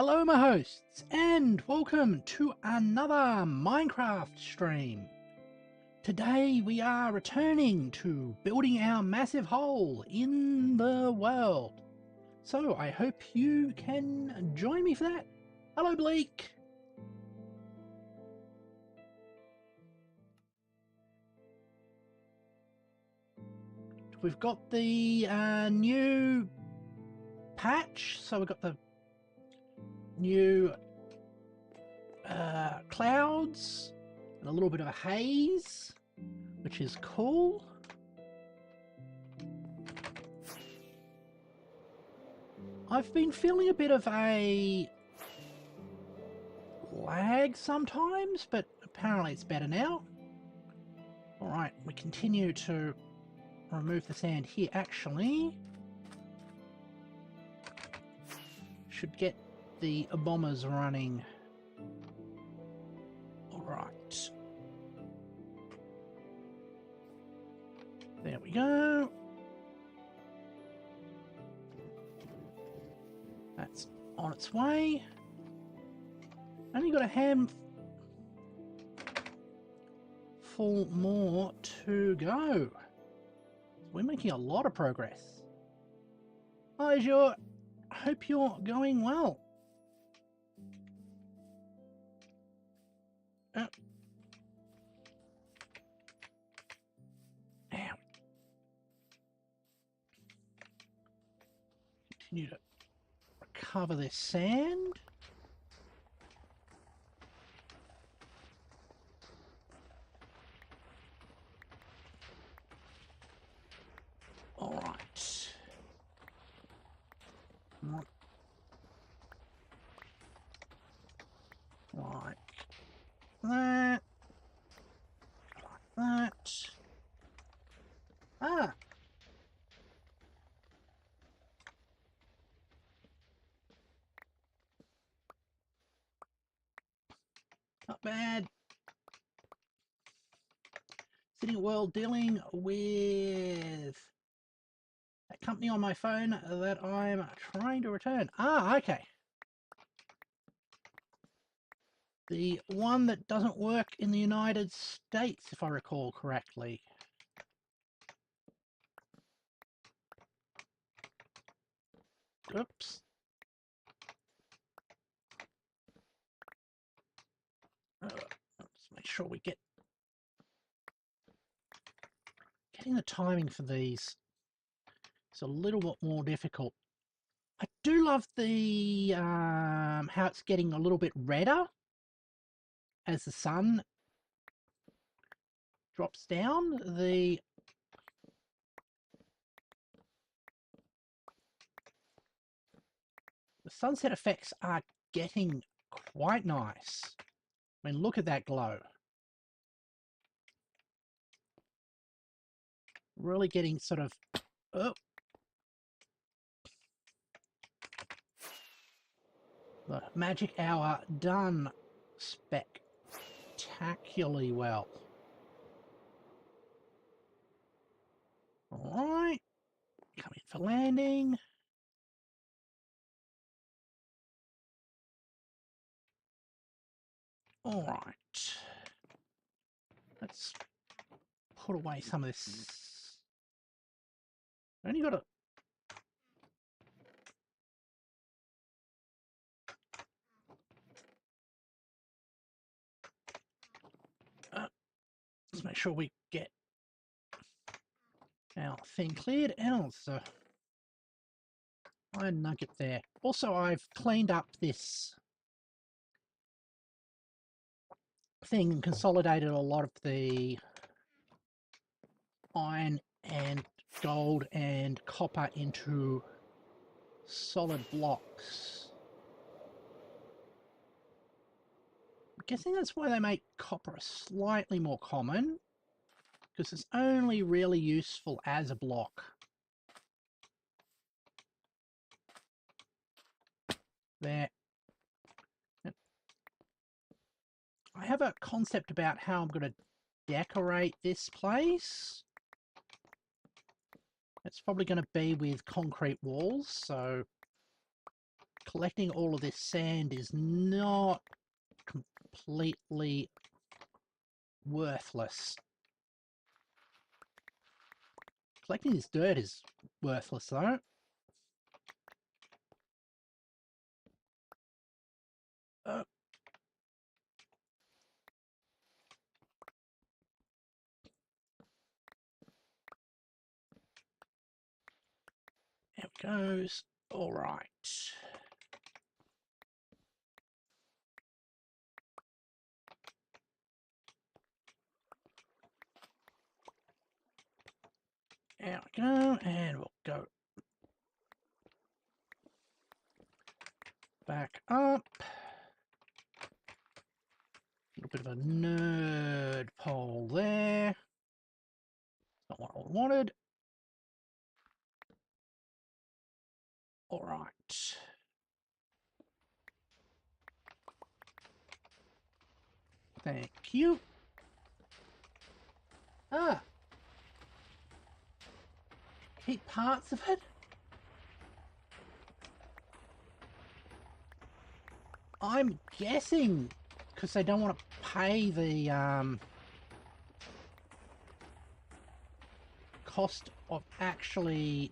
Hello my hosts, and welcome to another Minecraft stream. Today we are returning to building our massive hole in the world. So I hope you can join me for that. Hello Bleak. We've got the new patch, so we've got the new clouds and a little bit of a haze, which is cool. I've been feeling a bit of a lag sometimes, but apparently it's better now. Alright, we continue to remove the sand here. Actually, should get the bombers running. Alright. There we go. That's on its way. Only got a handful more to go. We're making a lot of progress. Hi, Azure. Hope you're going well. Ow. Continue to recover this sand. All right. Like that. Like that. Ah. Not bad. Sitting well dealing with that company on my phone that I'm trying to return. Ah, okay. The one that doesn't work in the United States, if I recall correctly. Oops. Let's make sure we getting the timing for these. It's a little bit more difficult. I do love the how it's getting a little bit redder as the sun drops down. The sunset effects are getting quite nice. I mean, look at that glow. Really getting sort of, oh, the magic hour done spectacularly well. All right, coming for landing. All right, let's put away some of this. I only got let's make sure we get our thing cleared. And also iron nugget there. Also, I've cleaned up this thing and consolidated a lot of the iron and gold and copper into solid blocks. I'm guessing that's why they make copper slightly more common, because it's only really useful as a block. There. I have a concept about how I'm going to decorate this place. It's probably going to be with concrete walls, so collecting all of this sand is not completely worthless. Collecting this dirt is worthless though. There it goes. All right. There we go, and we'll go back up. A little bit of a nerd pole there. Not what I wanted. All right. Thank you. Ah. Keep parts of it? I'm guessing because they don't want to pay the cost of actually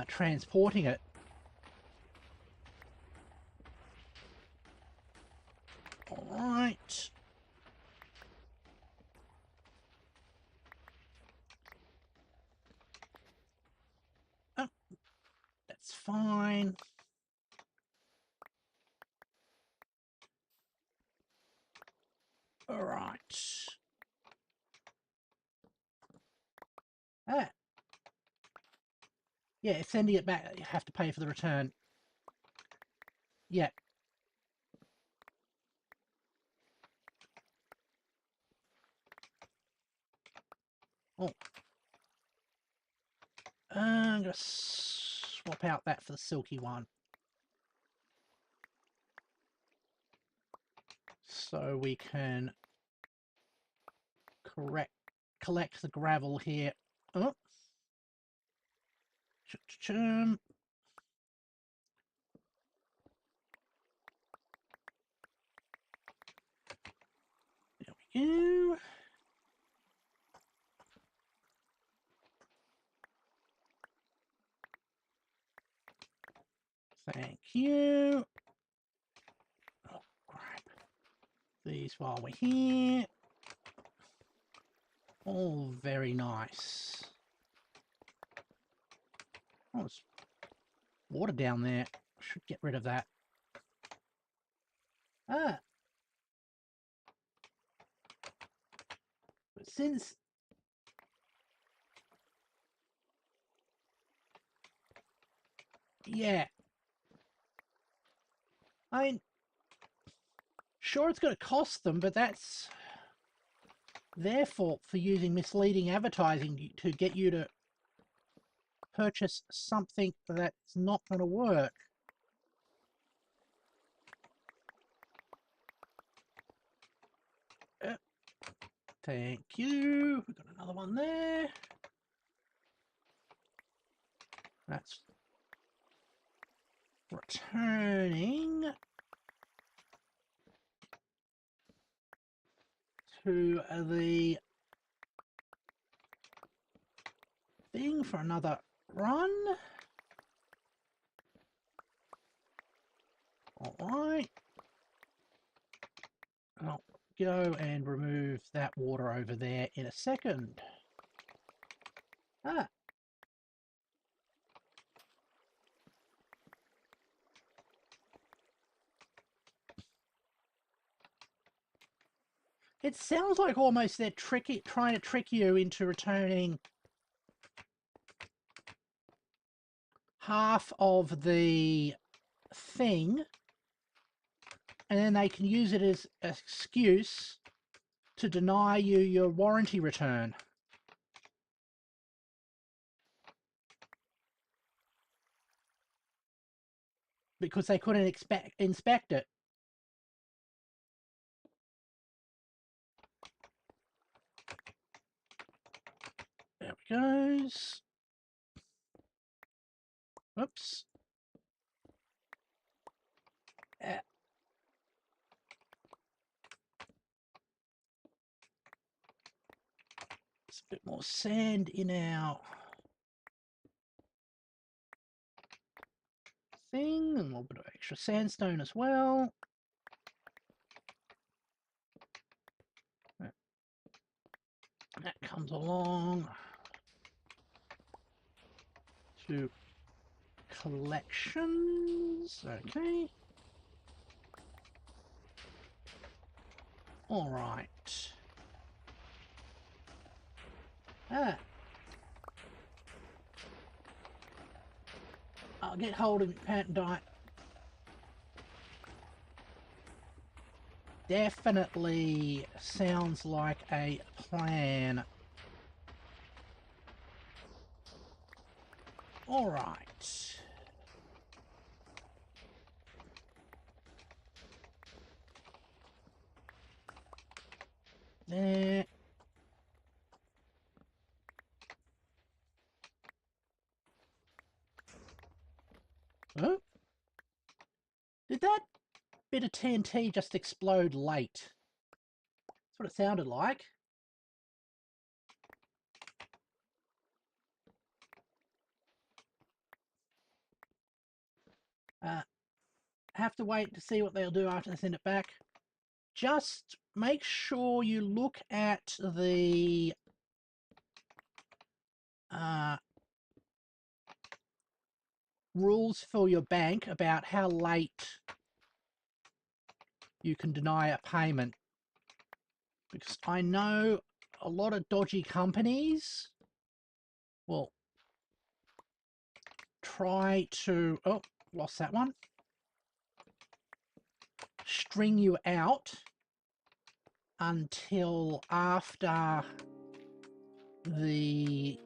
transporting it. All right. Oh, that's fine. All right. Ah. Yeah, sending it back, you have to pay for the return. Yeah. Oh. I'm going to swap out that for the silky one. So we can collect the gravel here. Oh. There we go. Thank you. Oh, crap. These while we're here. All very nice. Oh, there's water down there. Should get rid of that. Ah. But since... Yeah. I mean, sure it's going to cost them, but that's their fault for using misleading advertising to get you to purchase something that's not going to work. Thank you. We've got another one there. That's returning to the thing for another run. All right. I'll go and remove that water over there in a second. Ah. It sounds like almost they're trying to trick you into returning half of the thing, and then they can use it as an excuse to deny you your warranty return. Because they couldn't inspect it. There it goes. Oops. There's a bit more sand in our thing, and a little bit of extra sandstone as well. That comes along to collections. Okay. All right. I'll get hold of it, Pat and Diet. Definitely sounds like a plan. All right. There. Oh? Did that bit of TNT just explode late? That's what it sounded like. Have to wait to see what they'll do after they send it back. Just make sure you look at the rules for your bank about how late you can deny a payment, because I know a lot of dodgy companies will try to, oh, lost that one, string you out until after the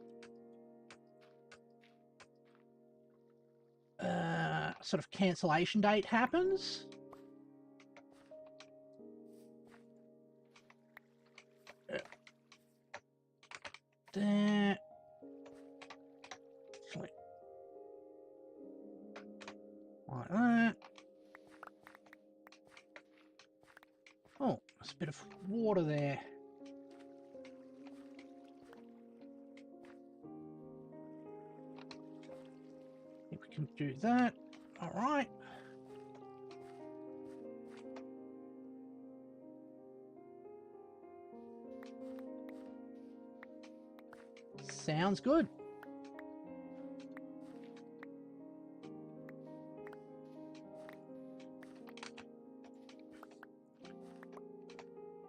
sort of cancellation date happens. There. Like that. Oh, there's a bit of water there. I think we can do that. All right. Sounds good.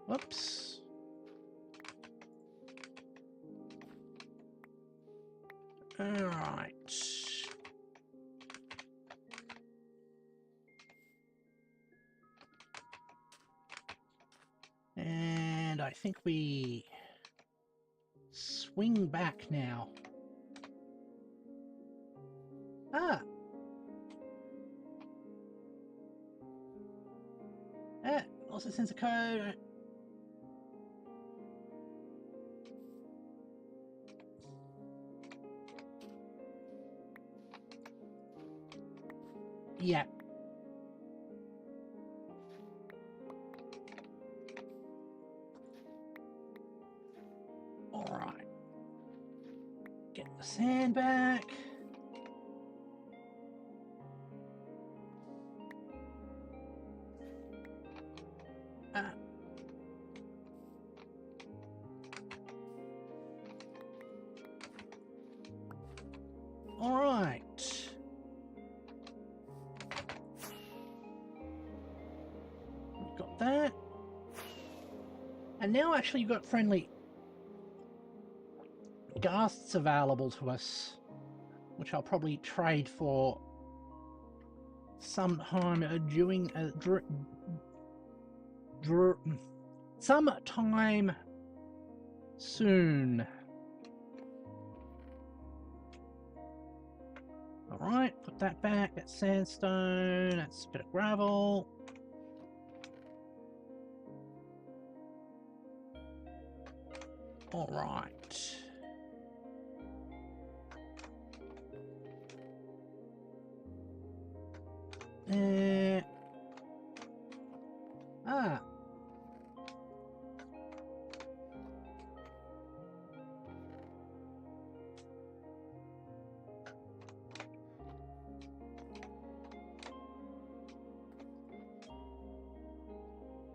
Whoops. All right. And I think we swing back now. Ah. Also sends a code. Yeah. All right. Get the sand back. All right. We've got that. And now actually you've got friendly ghasts available to us, which I'll probably trade for sometime during sometime soon. All right, put that back. That's sandstone. That's a bit of gravel. All right. Ah.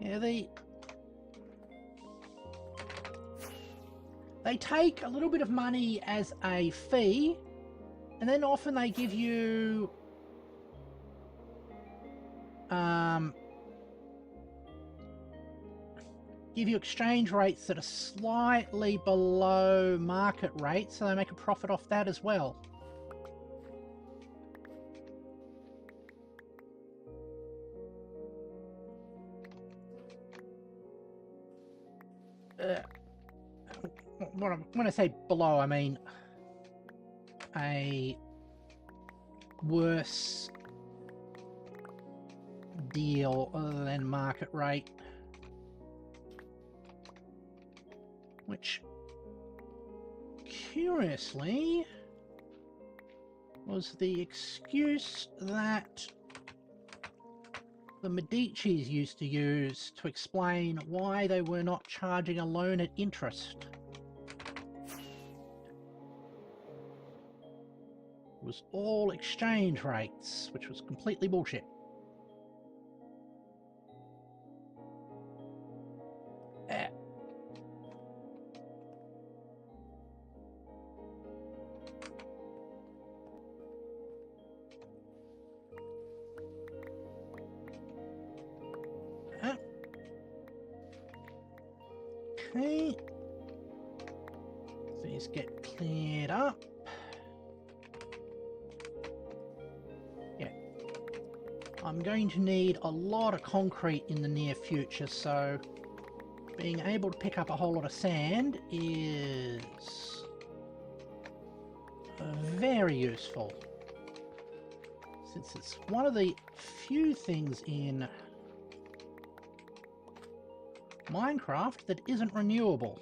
Yeah, they take a little bit of money as a fee, and then often they give you exchange rates that are slightly below market rates, so they make a profit off that as well. When I say below, I mean a worse deal than market rate, which curiously was the excuse that the Medicis used to use to explain why they were not charging a loan at interest. It was all exchange rates, which was completely bullshit. Okay. These get cleared up. Yeah. I'm going to need a lot of concrete in the near future, so being able to pick up a whole lot of sand is very useful, since it's one of the few things in Minecraft that isn't renewable.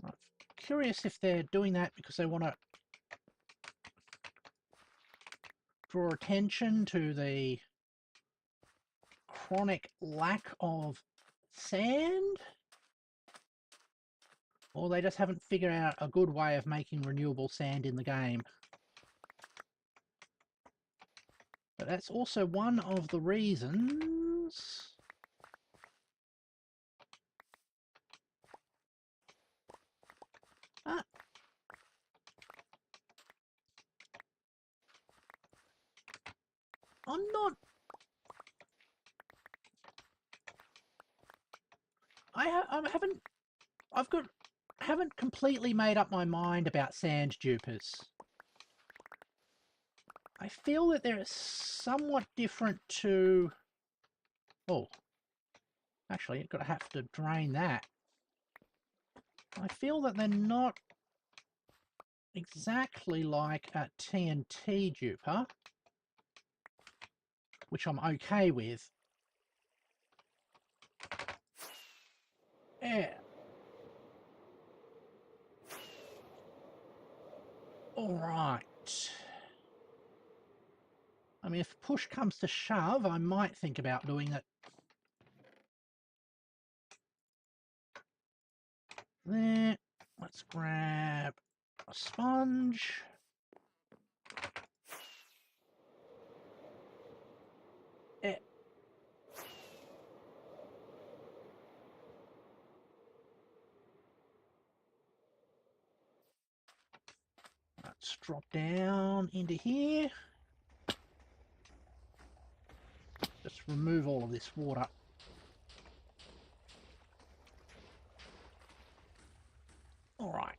I'm curious if they're doing that because they want to draw attention to the chronic lack of sand, or they just haven't figured out a good way of making renewable sand in the game. But that's also one of the reasons haven't completely made up my mind about sand dupers. I feel that they're somewhat different to... Oh, actually, I'm going to have to drain that. I feel that they're not exactly like a TNT duper, which I'm okay with. Yeah. All right. I mean, if push comes to shove, I might think about doing it. There. Let's grab a sponge. Yeah. Let's drop down into here. Just remove all of this water. All right.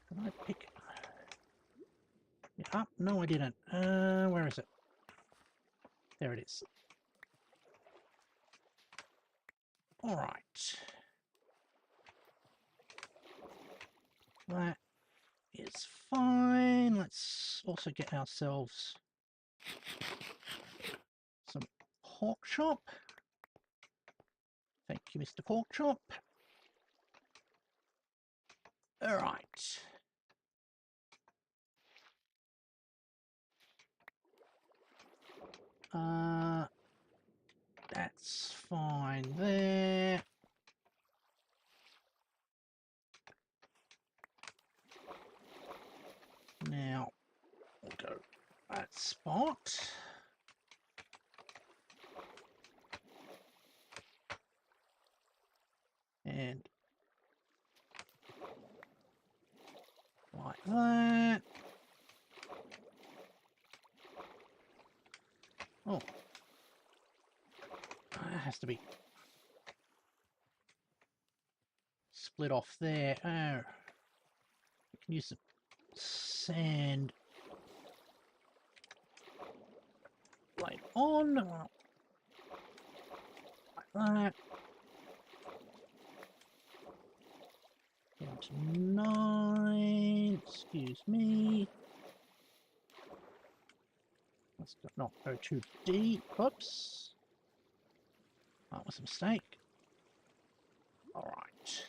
Can I pick it up? No, I didn't. Where is it? There it is. All right. That is fine. Let's also get ourselves some pork chop. Thank you, Mr. Pork Chop. All right. That's fine there. Now, we'll go that spot. And like that. Oh. That has to be split off there. Oh. We can use some sand later on. Like that. Down to 9. Excuse me. Let's not go too deep. Oops. That was a mistake. All right.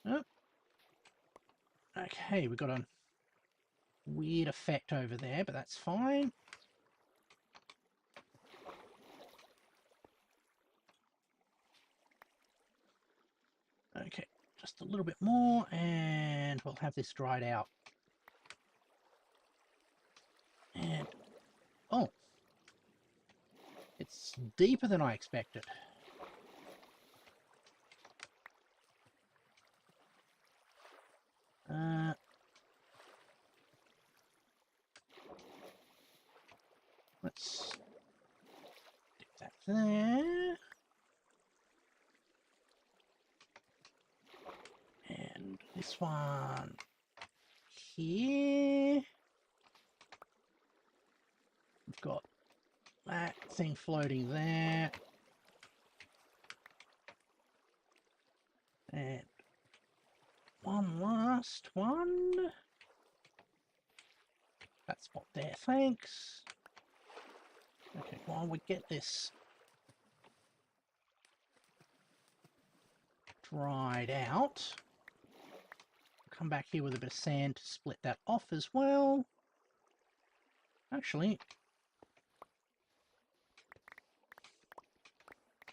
Oh. Okay, we got a weird effect over there, but that's fine. Okay, just a little bit more, and we'll have this dried out. And, oh, it's deeper than I expected. Let's stick that there. And this one here. We've got that thing floating there. And one last one. That spot there, thanks. Okay, while we get this dried out, come back here with a bit of sand to split that off as well. Actually,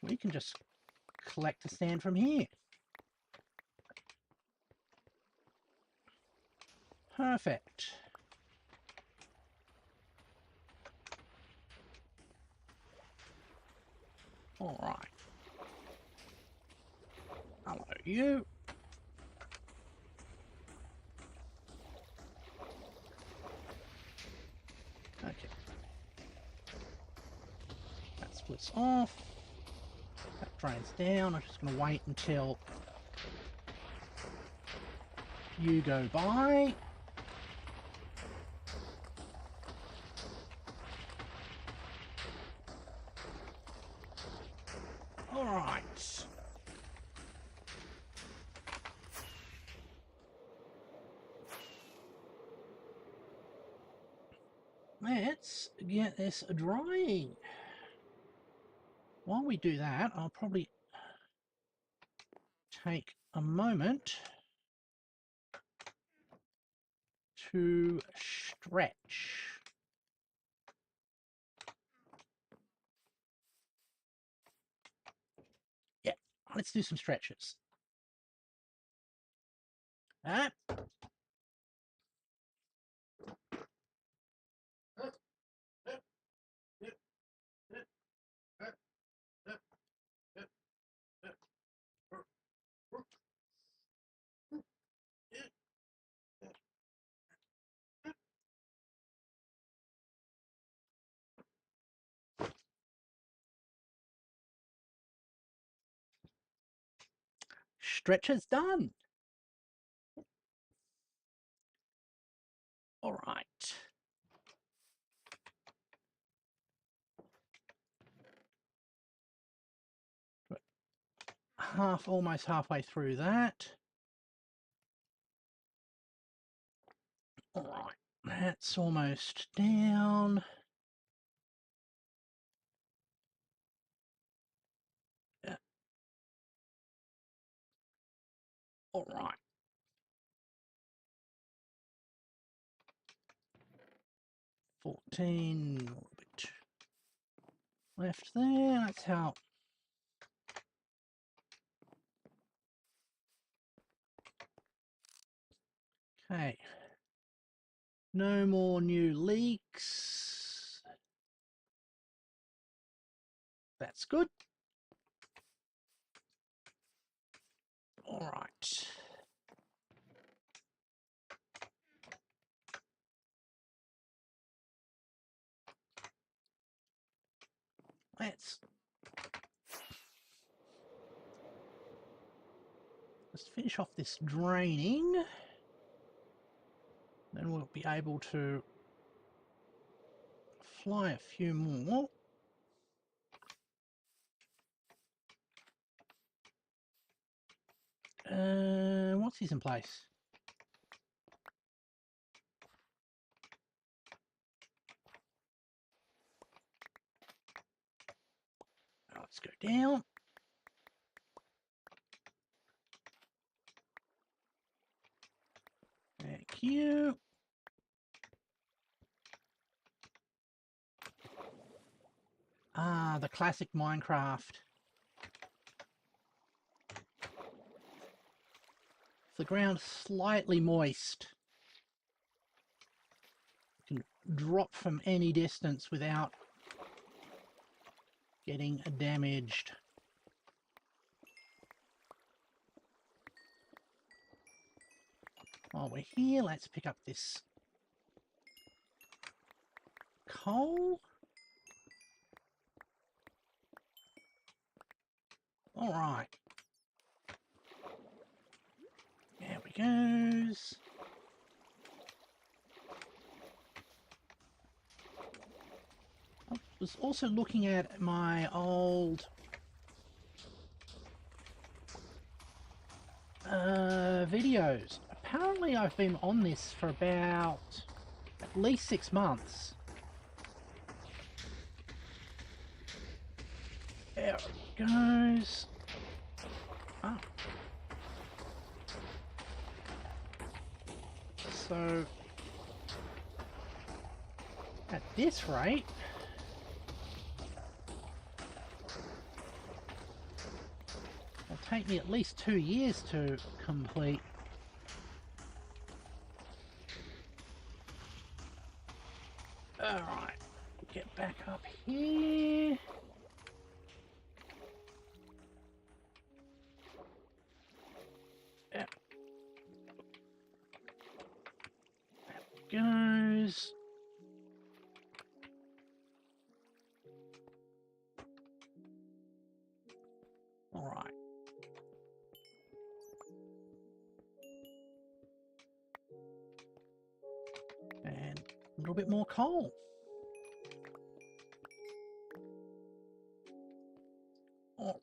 we can just collect the sand from here. Perfect. All right. Hello, you. Okay. That splits off. That drains down. I'm just going to wait until you go by. All right. Let's get this drying. While we do that, I'll probably take a moment to stretch. Yeah, let's do some stretches. Ah. Stretches done. All right. Almost halfway through that. All right, that's almost down. All right. $14, a little bit left there. That's how. Okay. No more new leaks. That's good. All right. Let's finish off this draining. Then we'll be able to fly a few more. What's his in place? Let's go down. Thank you. Ah, the classic Minecraft. If the ground's slightly moist, you can drop from any distance without getting damaged. While we're here, let's pick up this coal. All right. There we goes. I was also looking at my old videos. Apparently I've been on this for about at least 6 months. There it goes. Oh. So at this rate, it'll take me at least 2 years to complete. Alright, get back up here. There it goes. Alright. And a little bit more coal. Oh.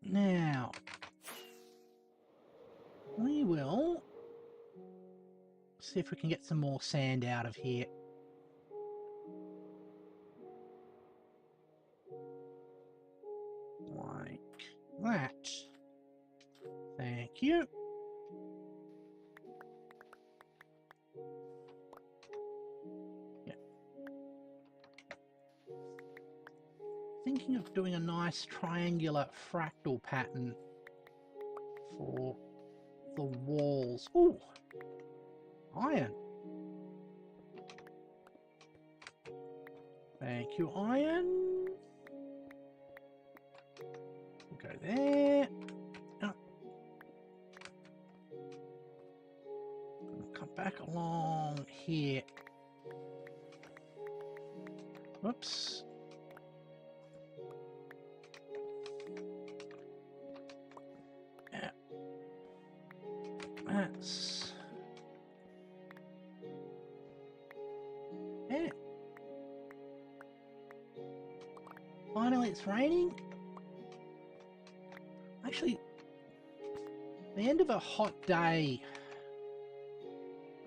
Now, we will see if we can get some more sand out of here. Like that. Thank you. Thinking of doing a nice triangular fractal pattern for the walls. Ooh, iron. Thank you, iron. We'll go there. Oh. Come back along here. Whoops. That's... yeah. Finally, it's raining. Actually, the end of a hot day,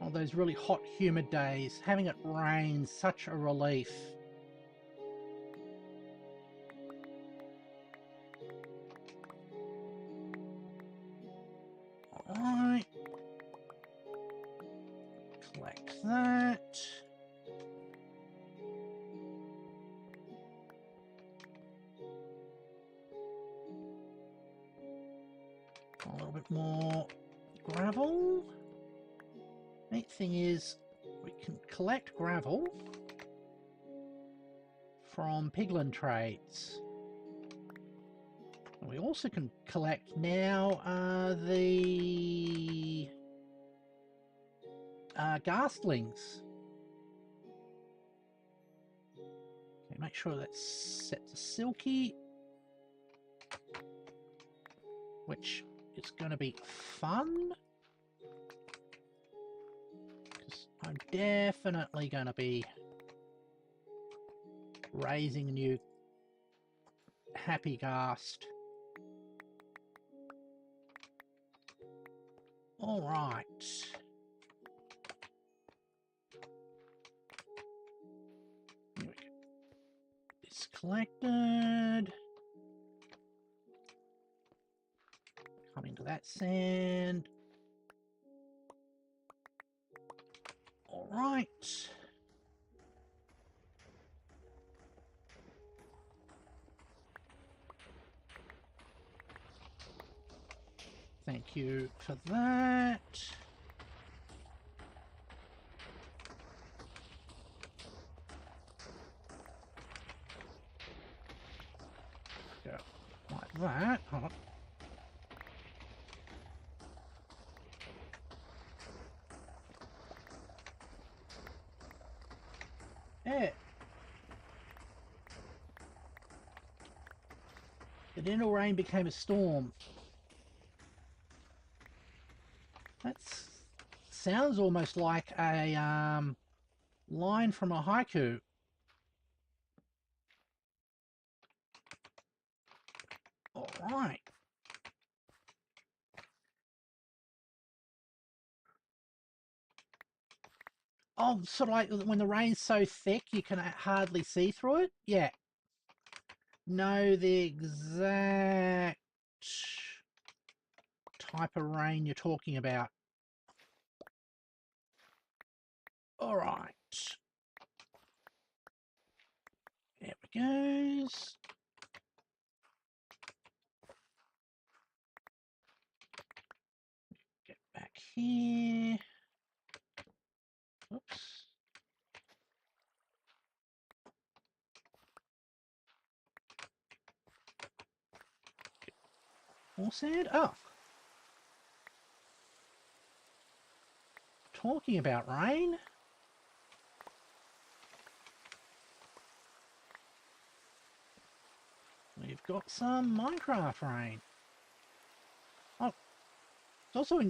or those really hot, humid days, having it rain is such a relief. Alright. Collect that. A little bit more gravel. Neat thing is, we can collect gravel from piglin trades. We also can collect now the gastlings. Okay, make sure that's set to silky, which is going to be fun. Because I'm definitely going to be raising a new happy ghast. All right. Here we go. It's collected. Come into that sand. All right. Thank you for that. Go like that. Hold on. Yeah. The gentle rain became a storm. That sounds almost like a line from a haiku. All right. Oh, sort of like when the rain's so thick you can hardly see through it? Yeah. Know the exact type of rain you're talking about. All right. There we goes. Get back here. Oops. More sand? Oh. Talking about rain. We've got some Minecraft rain. Oh, it's also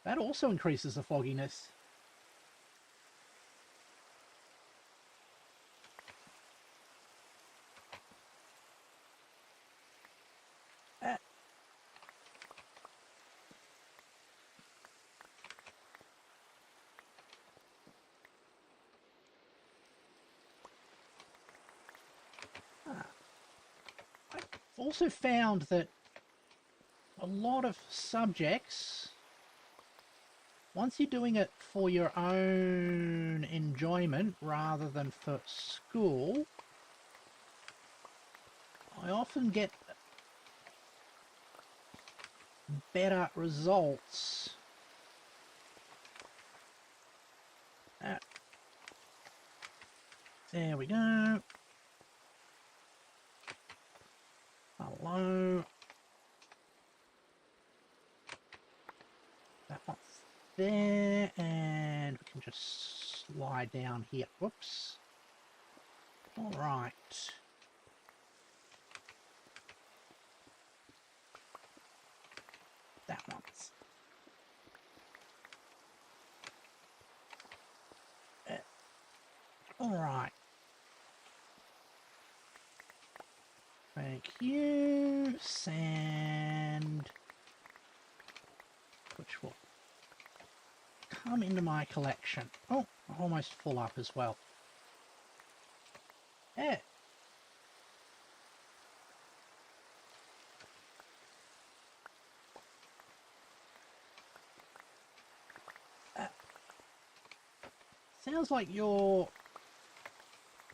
that also increases the fogginess. I've also found that a lot of subjects, once you're doing it for your own enjoyment rather than for school, I often get better results. There we go. Hello. That one's there, and we can just slide down here. Whoops. All right. That one's. All right. Thank you. Sand, which will come into my collection. Oh, almost full up as well. Yeah. Sounds like your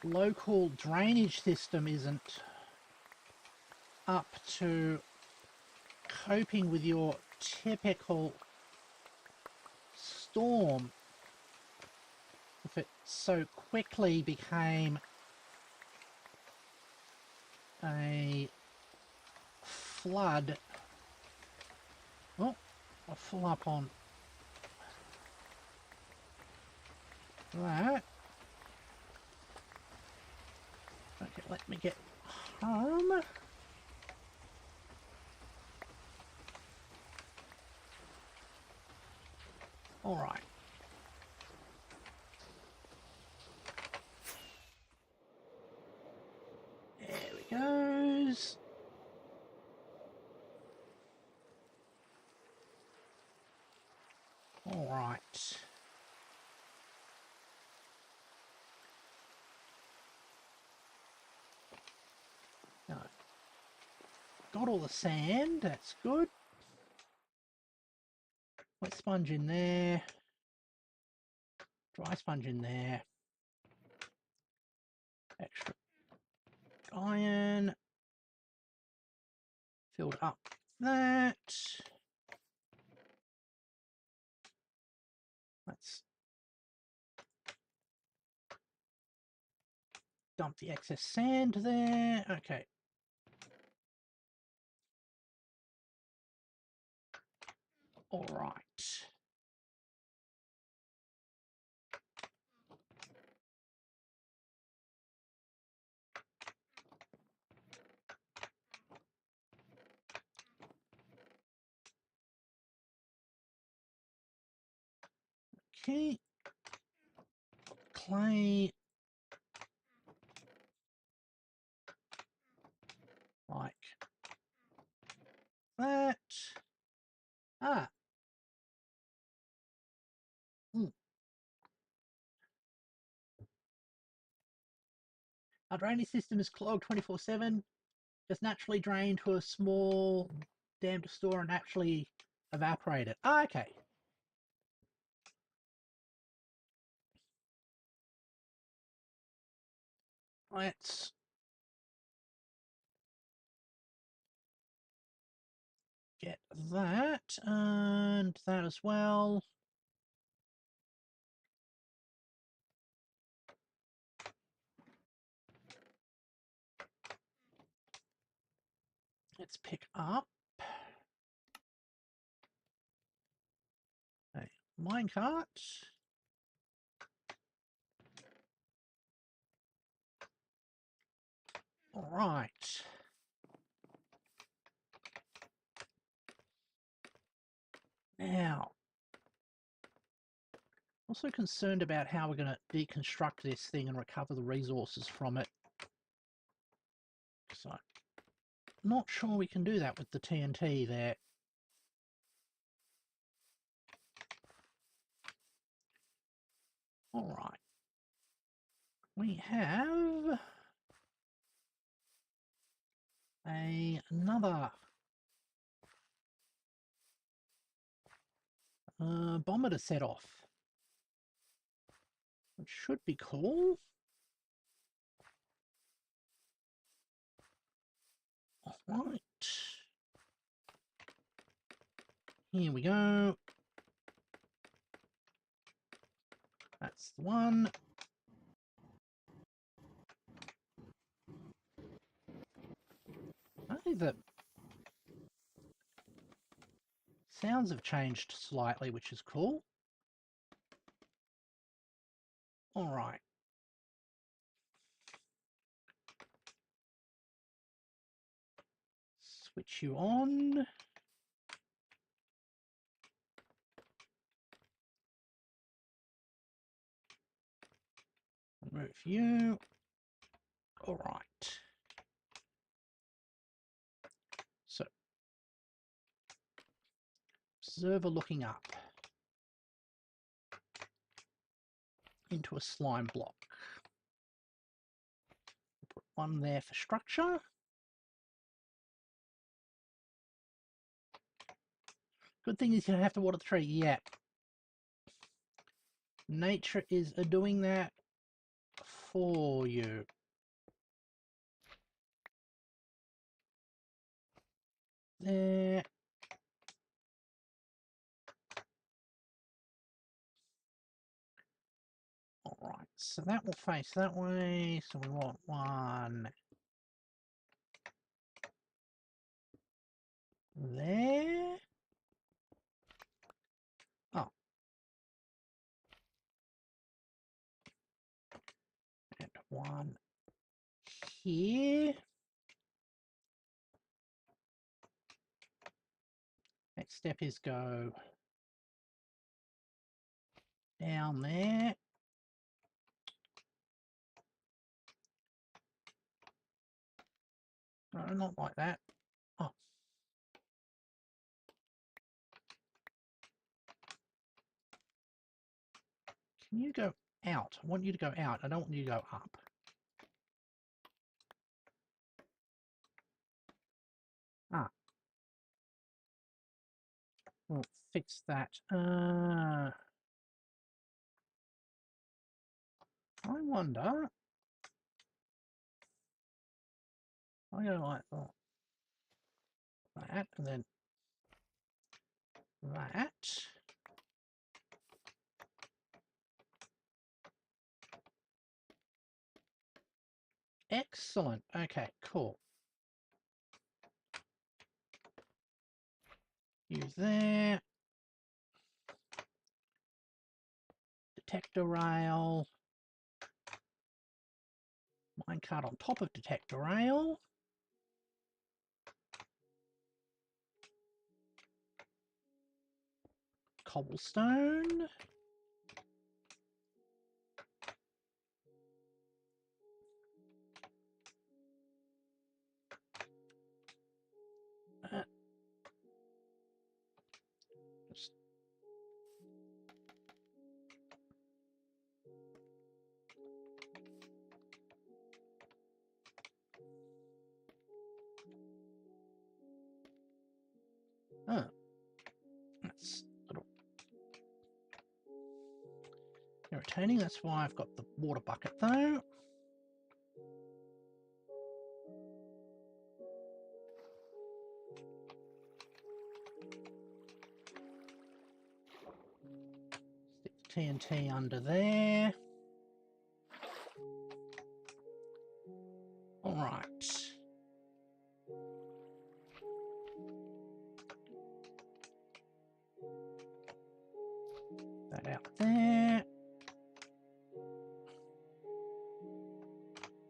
local drainage system isn't up to coping with your typical storm if it so quickly became a flood. Oh, I'll fill up on that. Okay, let me get home. All right. There we goes. All right. No. Got all the sand, that's good. Wet sponge in there. Dry sponge in there. Extra iron. Filled up that. Let's dump the excess sand there. Okay. All right. Okay. Clay. Like that. Ah. Our drainage system is clogged 24/7. Just naturally drain to a small dam to store and naturally evaporate it. Ah, okay. Let's get that and that as well. Let's pick up a minecart. All right. Now, also concerned about how we're going to deconstruct this thing and recover the resources from it. So, not sure we can do that with the TNT there. All right. We have another bomber to set off, which should be cool. All right. Here we go. That's the one. I think the sounds have changed slightly, which is cool. All right. Switch you on. Remove you. All right. So, observer looking up into a slime block. Put one there for structure. Good thing is you don't have to water the tree. Yeah. Nature is doing that for you. There. Alright, so that will face that way, so we want one there. Oh. And one here. Next step is go down there. No, not like that. Oh. Can you go out? I want you to go out. I don't want you to go up. Ah. We'll fix that. I wonder. I go like that, and then that. Excellent. Okay, cool. Use there. Detector rail. Minecart on top of detector rail. Cobblestone. Just that's a little irritating. That's why I've got the water bucket though. Stick the TNT under there. All right. That out there.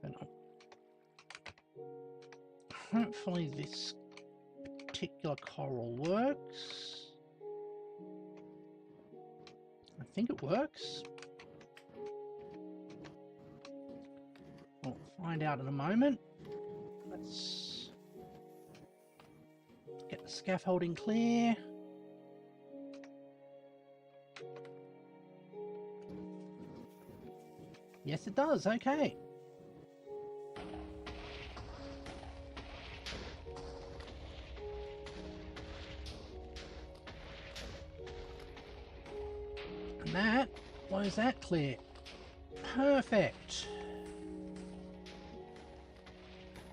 Then hopefully this particular coral works. I think it works. We'll find out in a moment. Let's get the scaffolding clear. Yes, it does. Okay. And that, why is that clear? Perfect.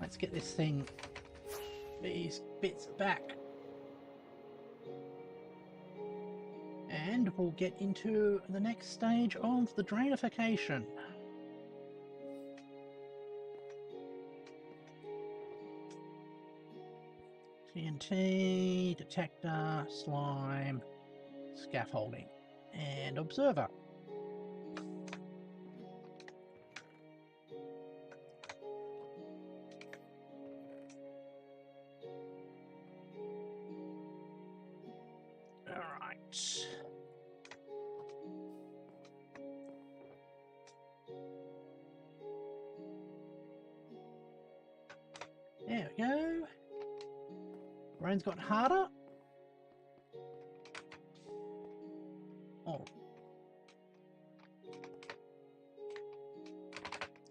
Let's get this thing, these bits back. And we'll get into the next stage of the drainification. TNT, detector, slime, scaffolding, and observer. All right. There we go. Rain's gotten harder. Oh.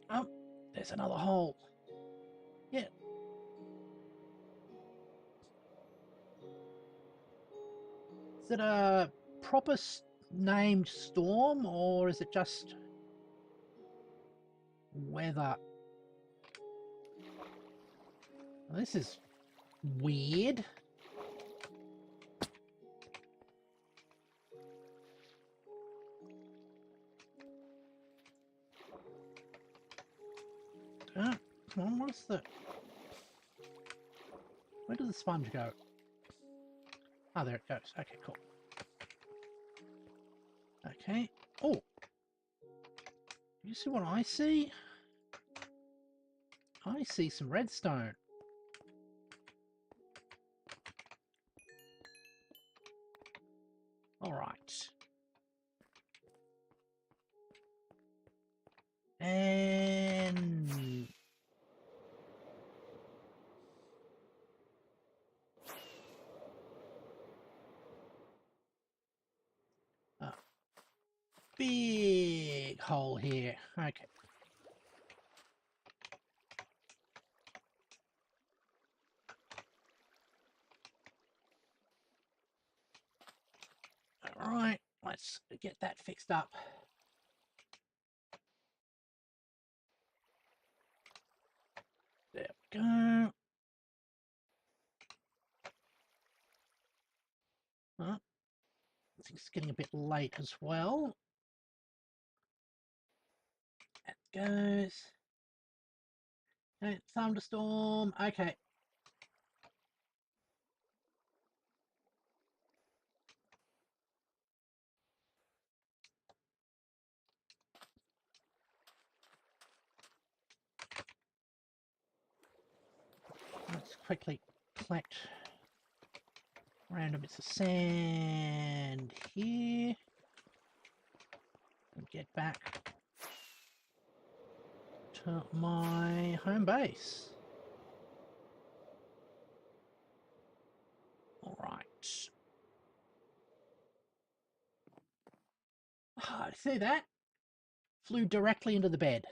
Oh, there's another hole. Yeah. Is it a proper named storm, or is it just weather? Well, this is weird. Come on, what's the... Where does the sponge go? Oh, there it goes. Okay, cool. Okay. Oh! You see what I see? I see some redstone. Alright. And... a big hole here. Okay. Alright, let's get that fixed up. There we go. Oh, I think it's getting a bit late as well. That goes. Okay, thunderstorm. Okay. Let's quickly collect random bits of sand here and get back to my home base. All right. Oh, see that? Flew directly into the bed.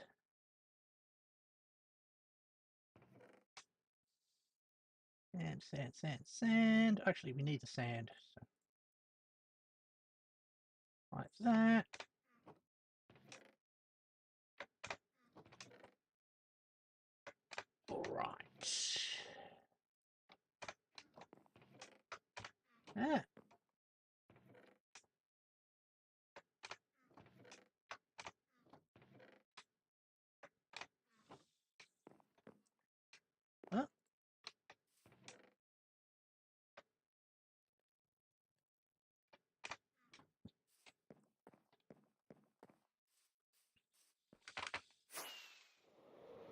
And sand, sand, sand. Actually, we need the sand. So, like that. All right. Ah. Oh.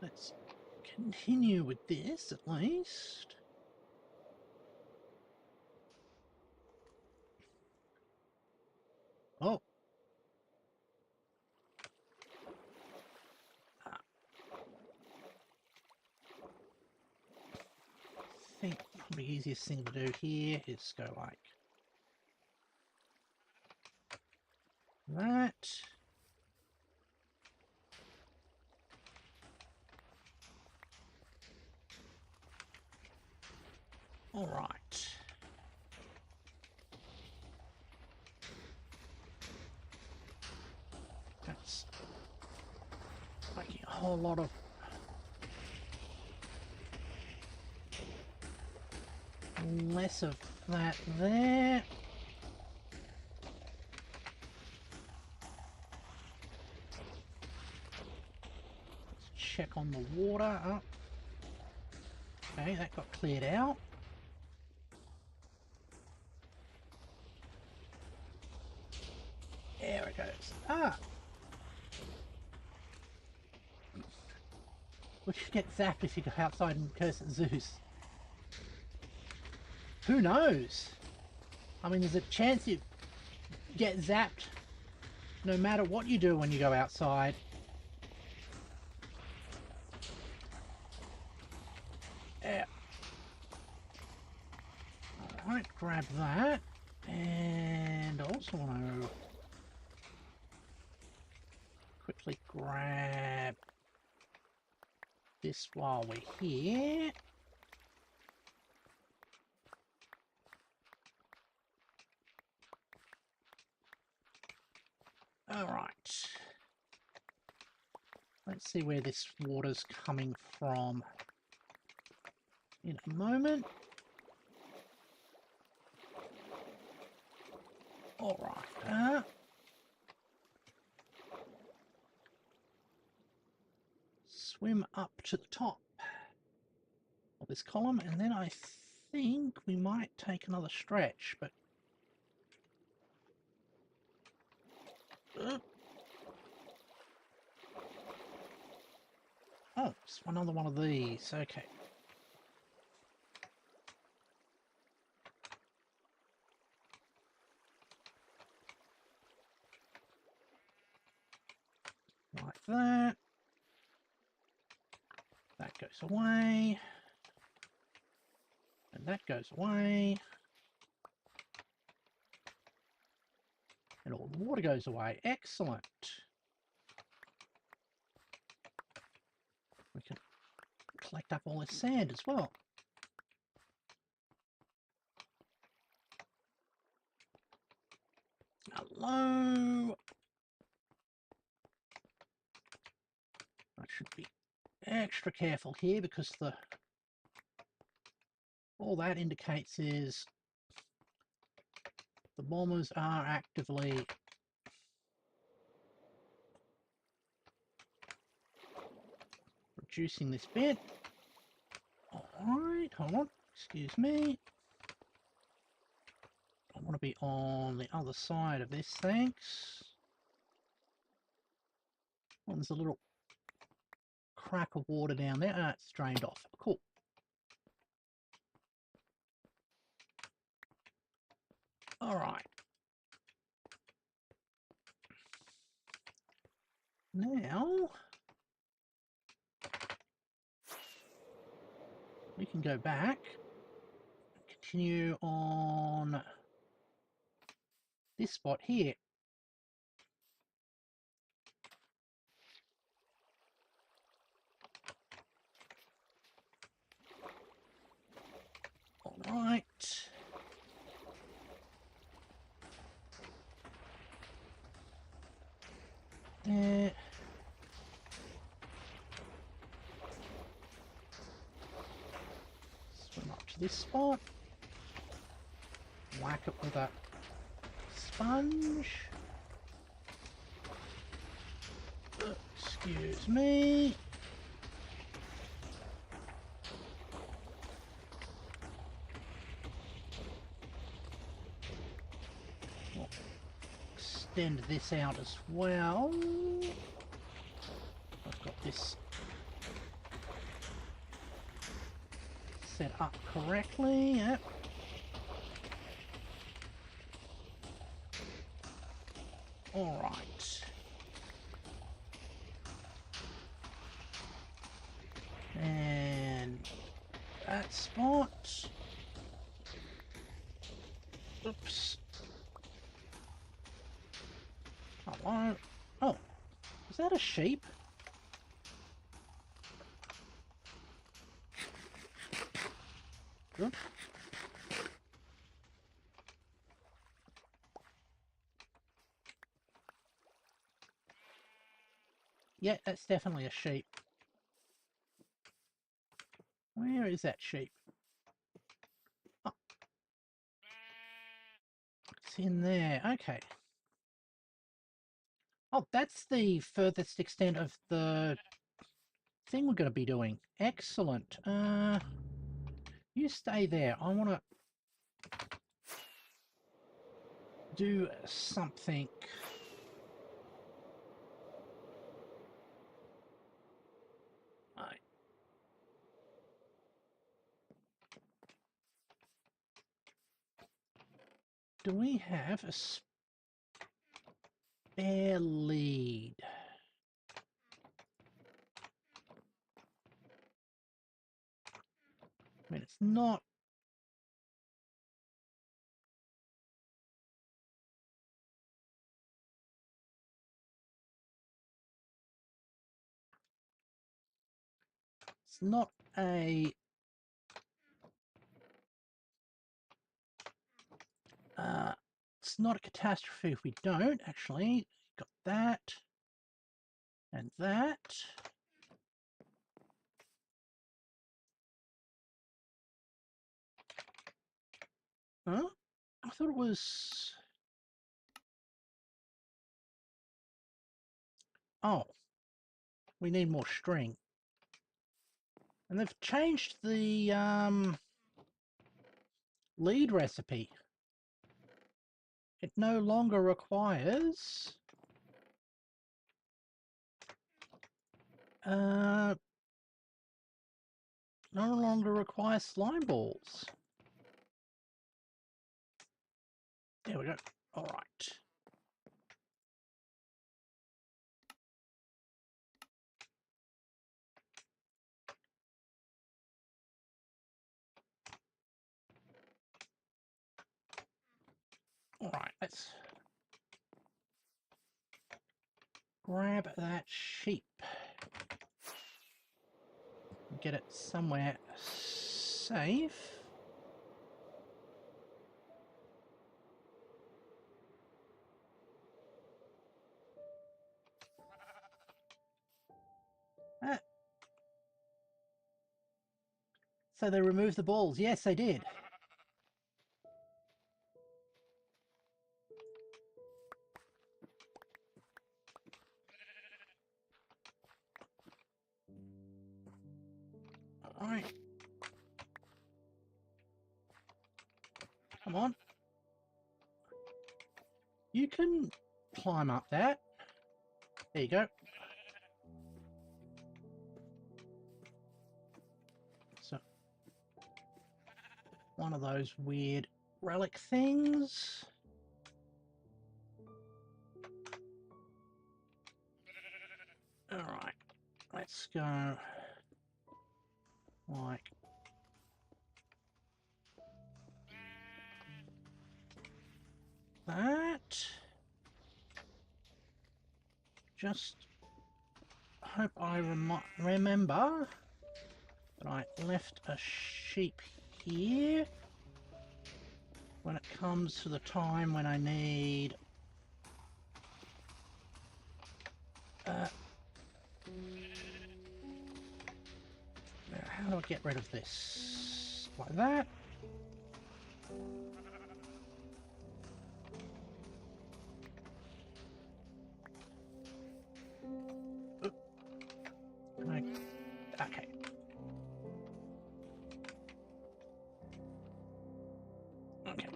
Let's continue with this at least. Oh. I think probably the easiest thing to do here is go like that. All right. That's making a whole lot of less of that there. Let's check on the water. Oh. Okay, that got cleared out. There it goes. Ah! We could get zapped if you go outside and curse at Zeus. Who knows? I mean, there's a chance you get zapped no matter what you do when you go outside. Yeah. Alright, grab that. And I also want to quickly grab this while we're here. Alright. Let's see where this water's coming from in a moment. Alright. Swim up to the top of this column, and then I think we might take another stretch, but oh, it's another one of these. Okay. Like that. That goes away. And that goes away. And all the water goes away. Excellent. We can collect up all this sand as well. Hello. I should be extra careful here because all that indicates is the bombers are actively reducing this bit. Alright, hold on, excuse me. I want to be on the other side of this, thanks. Oh, there's a little crack of water down there. Ah, it's drained off. Cool. Alright. Now we can go back, continue on this spot here. All right. There. Swim up to this spot. Whack it with a sponge. Excuse me. We'll extend this out as well. I've got this set up correctly. Yep. All right. And that spot. Oops. Hello. Oh, is that a sheep? Good. Yeah, that's definitely a sheep. Where is that sheep? Oh. It's in there. Okay. Oh, that's the furthest extent of the thing we're going to be doing. Excellent. You stay there. I want to do something. Do we have a spare lead? I mean, it's not. It's not a. It's not a catastrophe if we don't, actually. got that. And that. Huh? I thought it was... Oh. We need more string. And they've changed the lead recipe. It no longer requires no longer requires slime balls. There we go. All right. All right, let's grab that sheep. Get it somewhere safe. Ah. So they removed the balls. Yes, they did. All right. Come on. You can climb up that. There you go. So, one of those weird relic things. All right. Let's go like that. Just hope I remember that I left a sheep here when it comes to the time when I need how do I get rid of this? Like that. Okay. Okay.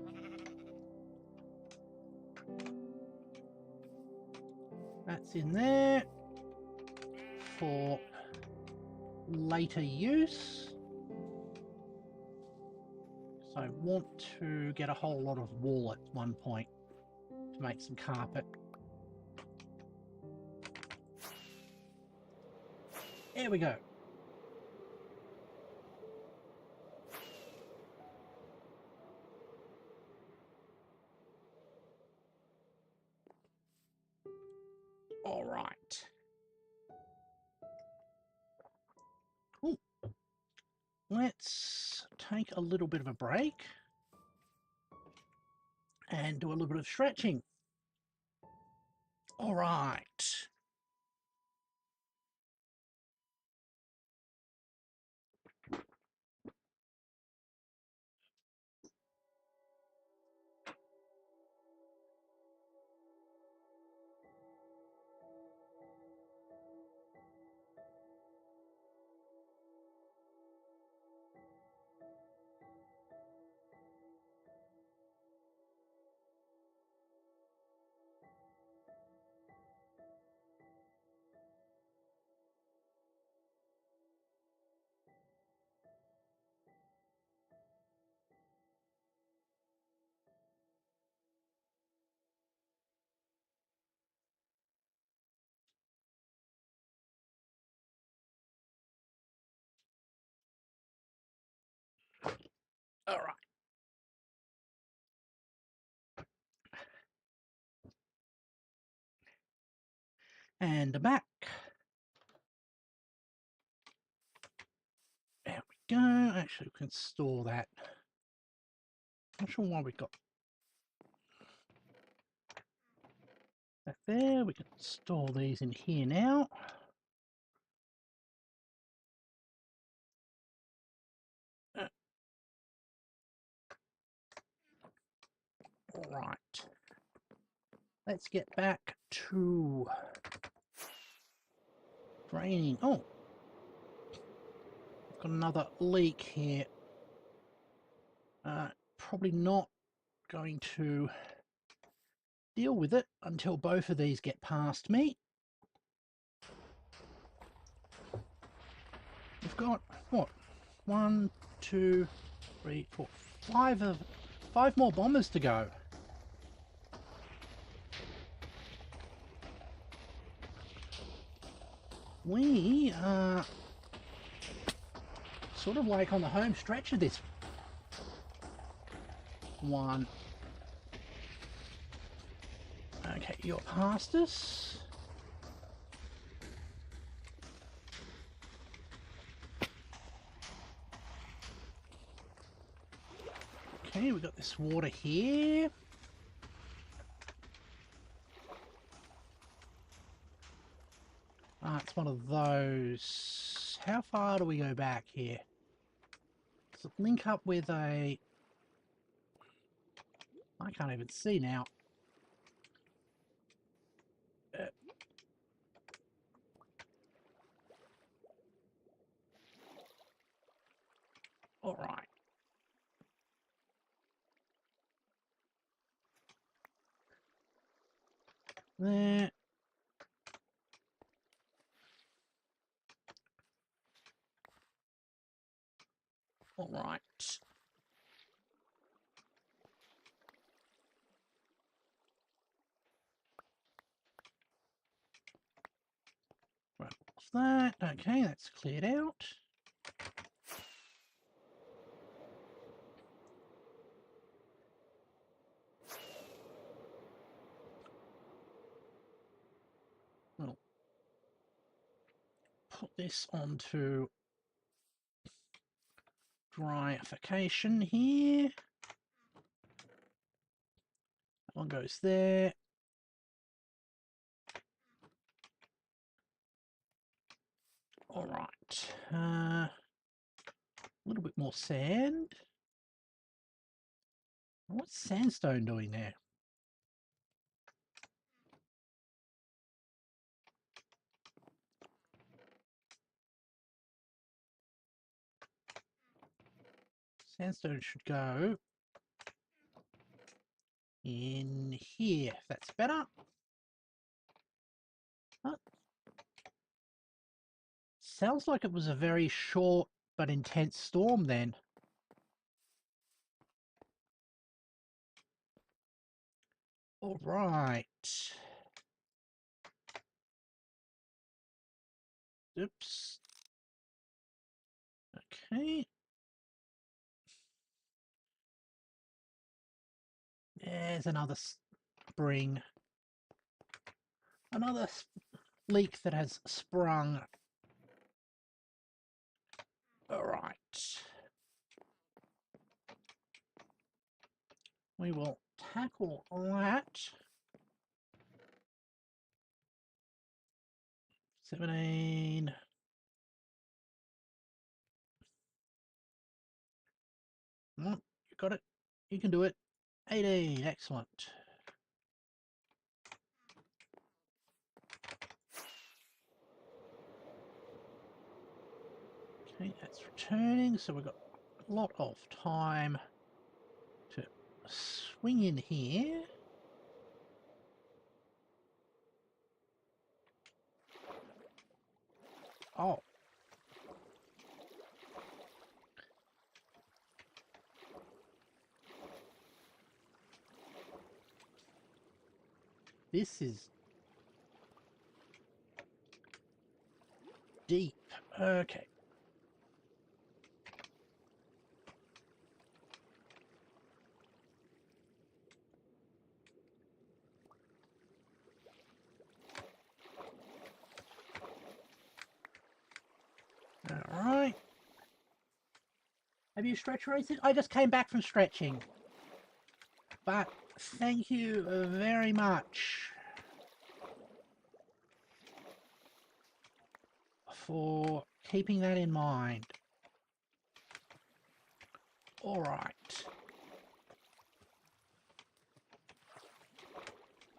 That's in there for later use. So I want to get a whole lot of wool at one point to make some carpet. There we go. All right. Cool. Let's take a little bit of a break and do a little bit of stretching. All right. All right. And back. There we go. Actually, we can store that. Not sure why we got. Back there, we can store these in here now. All right. Let's get back to draining. Oh, I've got another leak here. Probably not going to deal with it until both of these get past me. We've got, what, 1, 2, 3, 4, 5 more bombers to go. We are sort of like on the home stretch of this one. Okay, you're past us. Okay, we've got this water here. Ah, it's one of those. How far do we go back here? Does it link up with a... I can't even see now. All right. There. All right. Right, off that. Okay, that's cleared out. We'll put this onto dryification here. That one goes there. All right. A little bit more sand. What's sandstone doing there? Sandstone should go in here, if that's better. Oh. Sounds like it was a very short but intense storm then. All right. Oops. Okay. There's another spring. Another leak that has sprung. All right. We will tackle that. 17. Oh, you got it. You can do it. 18. Excellent. Okay, that's returning. So we've got a lot of time to swing in here. Oh. This is deep. Okay. All right. Have you stretch raced? I just came back from stretching. But thank you very much. for keeping that in mind. Alright.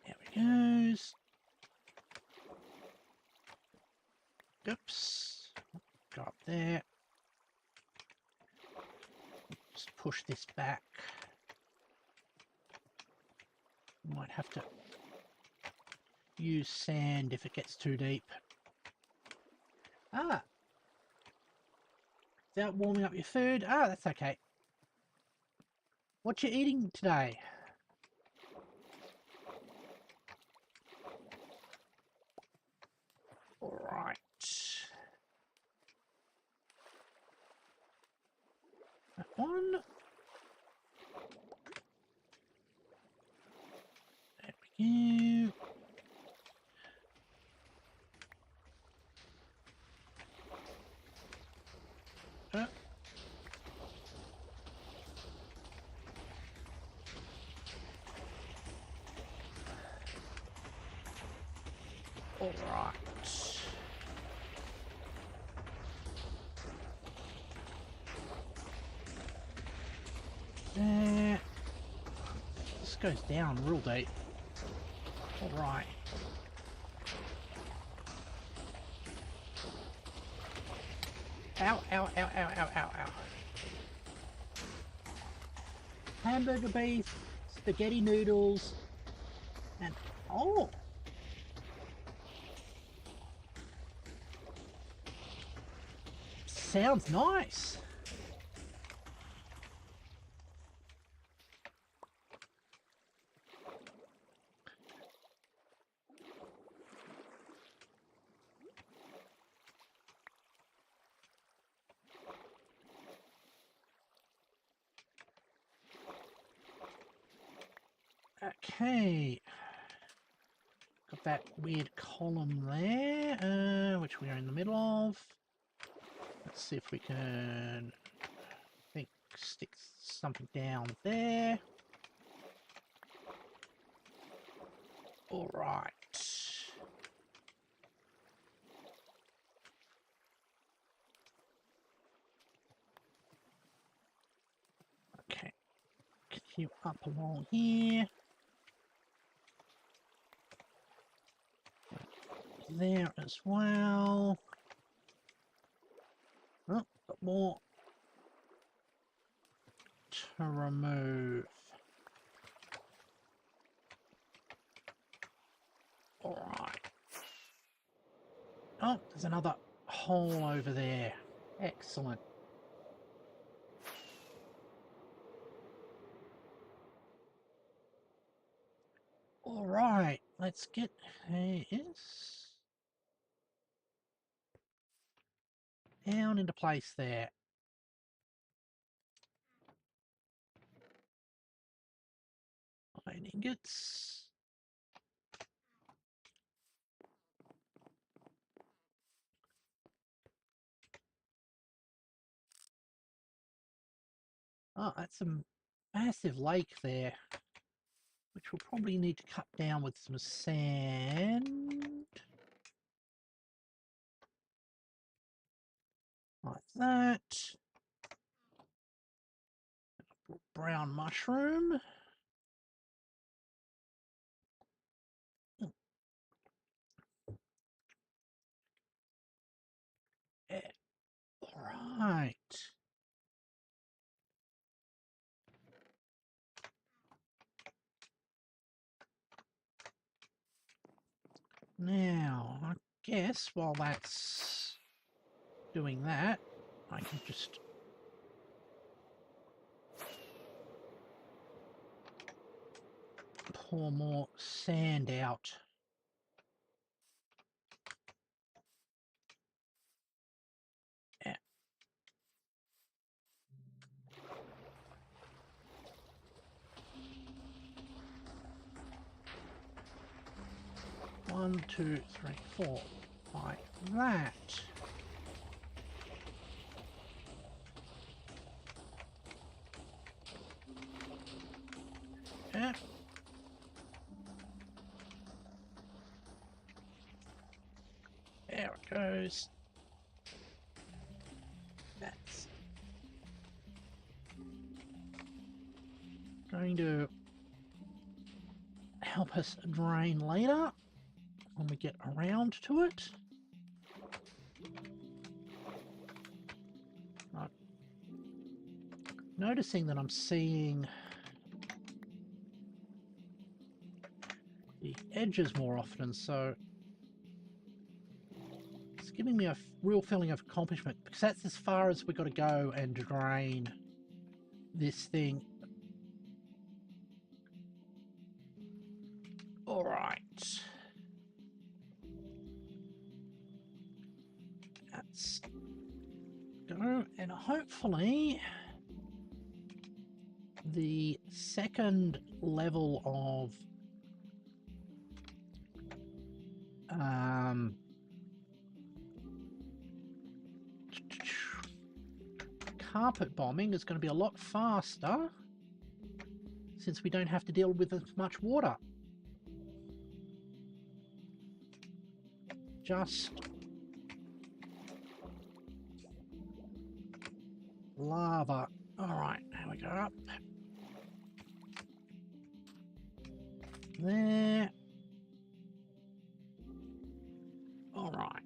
There we goes. Oops. Go up there. Just push this back. Might have to use sand if it gets too deep. Ah! Without warming up your food. Ah, that's okay. What you eating today? Alright. That one. There we go. Alright. There. This goes down real deep. Alright. Ow, ow, ow, ow, ow, ow, ow. Hamburger beef, spaghetti noodles, and oh! Sounds nice. Okay. Got that weird column there, which we are in the middle of. Let's see if we can, I think, stick something down there. All right. Okay. Continue up along here. There as well. Oh, got more to remove. Alright. Oh, there's another hole over there. Excellent. Alright, let's get this down into place there. Iron ingots. Oh, that's a massive lake there, which we'll probably need to cut down with some sand. Like that. Brown mushroom. Yeah. All right. Now, I guess while that's doing that, I can just pour more sand out. Yeah. One, two, three, four, like that. Yeah. There it goes. going to help us drain later when we get around to it. I'm noticing that I'm seeing the edges more often, so it's giving me a real feeling of accomplishment, because that's as far as we've got to go and drain this thing. All right. Let's go, and hopefully the second level of carpet bombing is going to be a lot faster since we don't have to deal with as much water. Just lava. Alright, now we go up. There. Alright.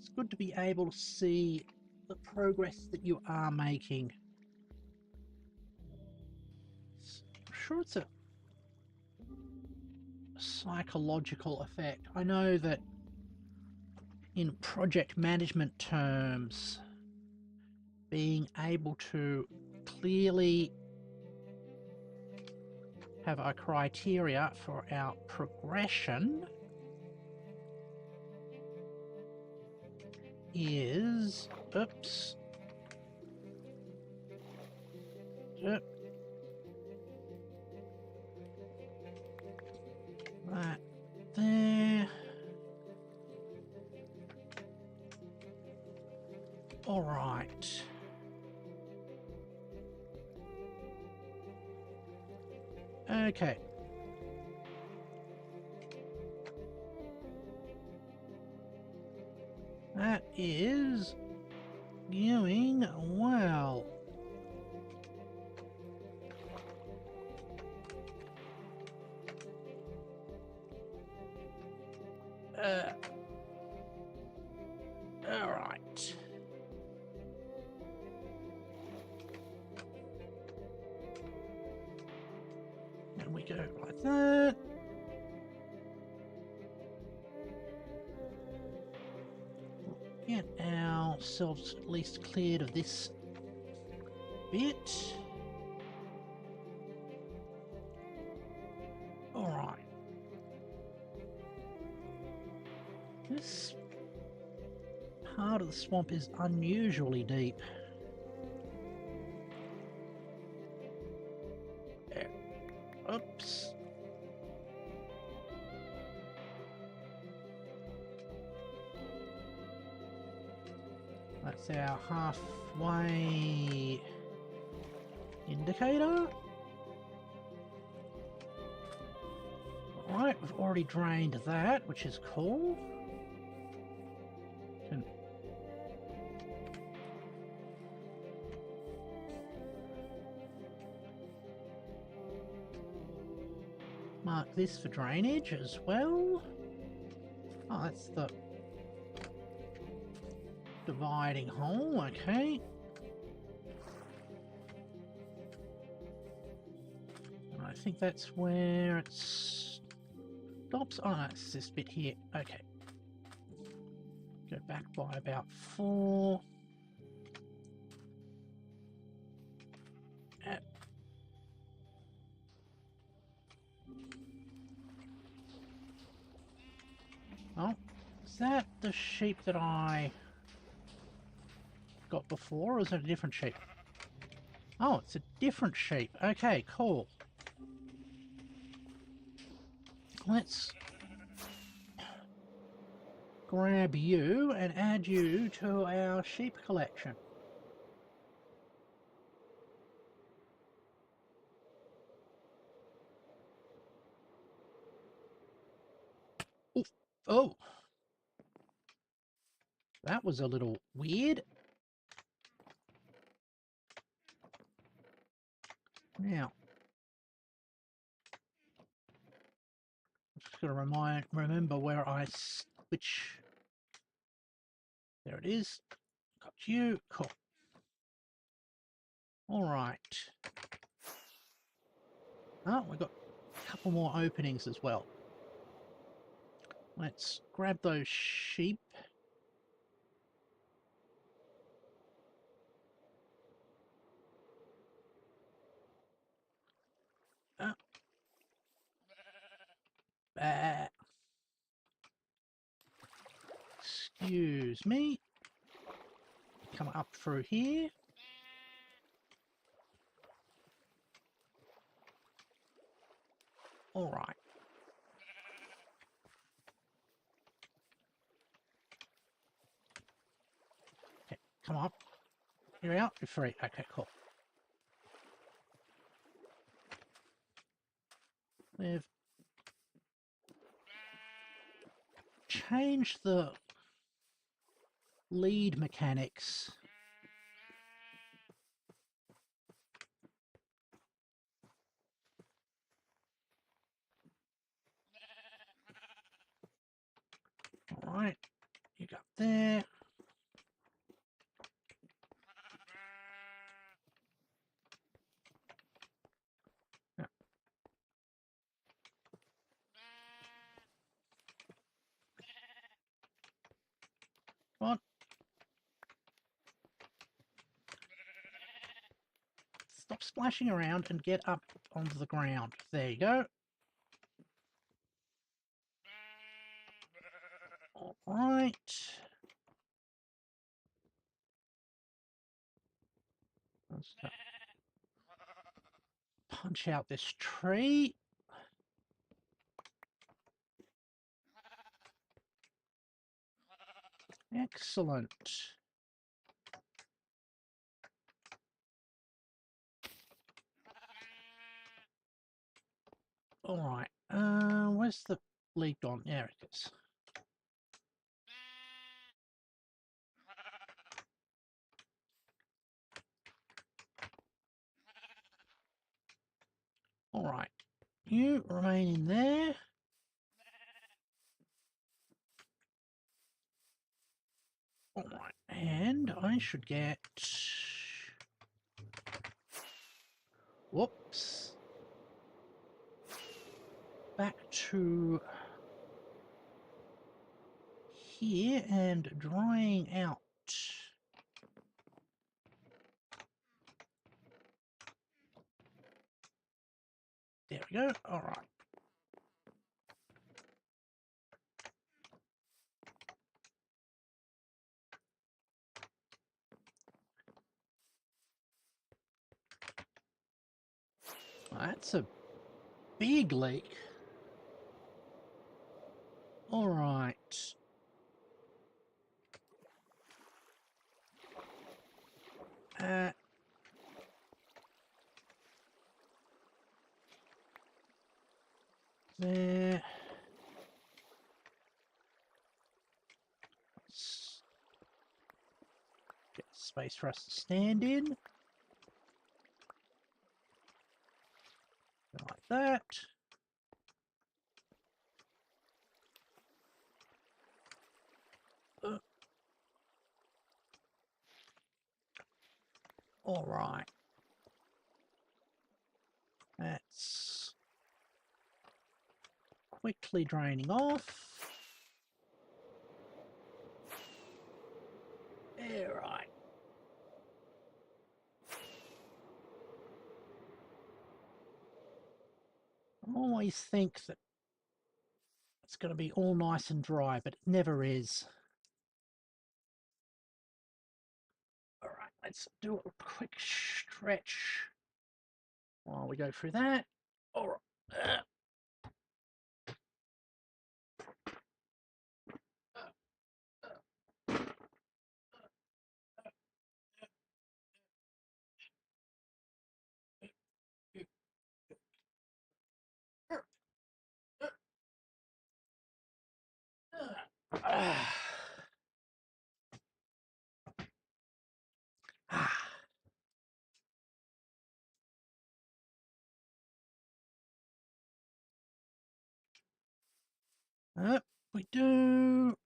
It's good to be able to see the progress that you are making. I'm sure it's a psychological effect. I know that in project management terms, being able to clearly have a criteria for our progression is, oops, yep, that there. All right. Okay. That is going well. All right. And we go like that. Get ourselves at least cleared of this bit. All right. This part of the swamp is unusually deep. Oops. That's our halfway indicator. Alright, we've already drained that, which is cool. Can mark this for drainage as well. Oh, that's the dividing hole, okay. And I think that's where it stops. Oh, no, it's this bit here. Okay. Go back by about 4. Oh, is that the sheep that I got before, or is it a different sheep? Oh, it's a different sheep. Okay, cool. Let's grab you and add you to our sheep collection. Oof. Oh, that was a little weird. Now, just got to remember where I switch. There it is. Got you. Cool. All right. Oh, we've got a couple more openings as well. Let's grab those sheep. Excuse me. Come up through here. All right. Okay, come on. You're out. You're free. Okay, cool. We've changed the lead mechanics. All right. You got there. Yeah. Come on. Stop splashing around and get up onto the ground. There you go. All right. Let's punch out this tree. Excellent. All right. Where's the lead gone? There it is. All right. You remain in there. All right. And I should get... Whoops. Back to here and drying out. There we go. All right. That's a big leak. All right. There. Let's get space for us to stand in. Like that. All right. That's quickly draining off. There, right. I always think that it's going to be all nice and dry, but it never is. All right, let's do a quick stretch while we go through that. All right. We do.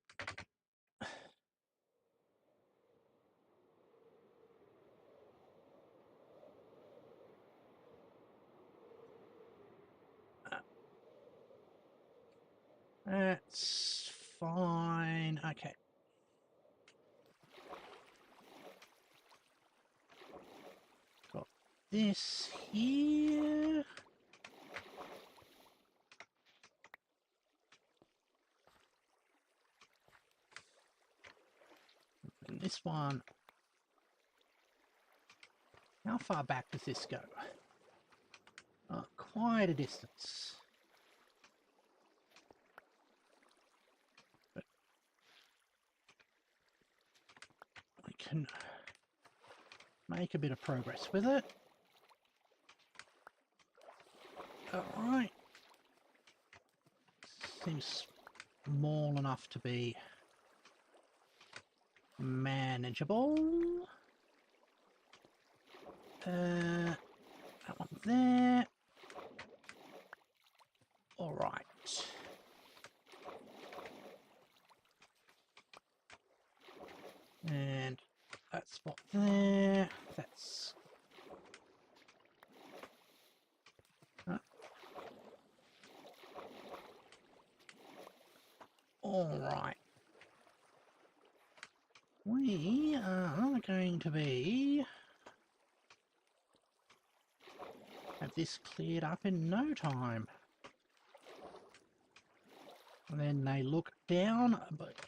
That's fine. Okay. Got this here. And this one. How far back does this go? Quite a distance. But we can make a bit of progress with it. Alright. Seems small enough to be manageable. That one there. Alright. And that spot there. That's... Alright. We are going to be... have this cleared up in no time. And then they look down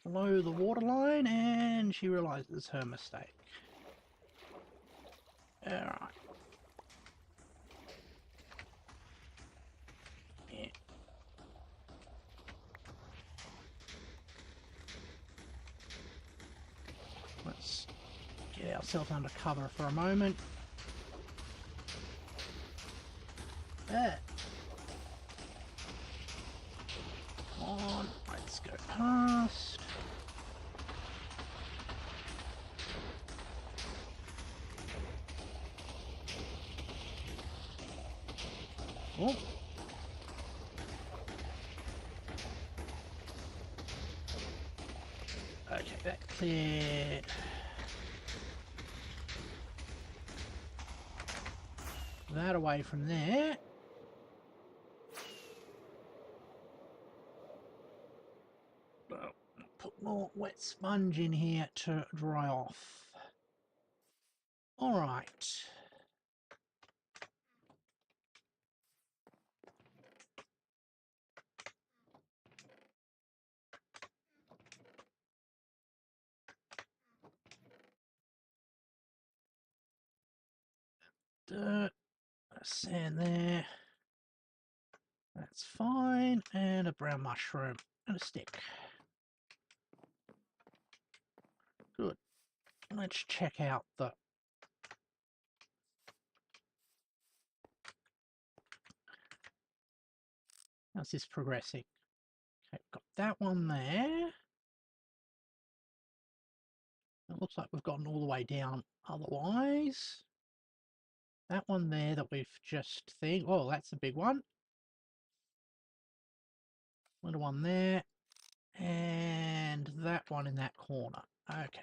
below the waterline and she realises her mistake. Alright. Yeah. Let's get ourselves under cover for a moment. There. Come on, let's go past. Oh. Okay, that cleared. That away from there. Put more wet sponge in here to dry off. All right. Dirt, sand there. That's fine. And a brown mushroom and a stick. Good. Let's check out the... how's this progressing? Okay, got that one there. It looks like we've gotten all the way down otherwise. That one there that we've just think, oh, that's a big one. Little one there. And that one in that corner. Okay.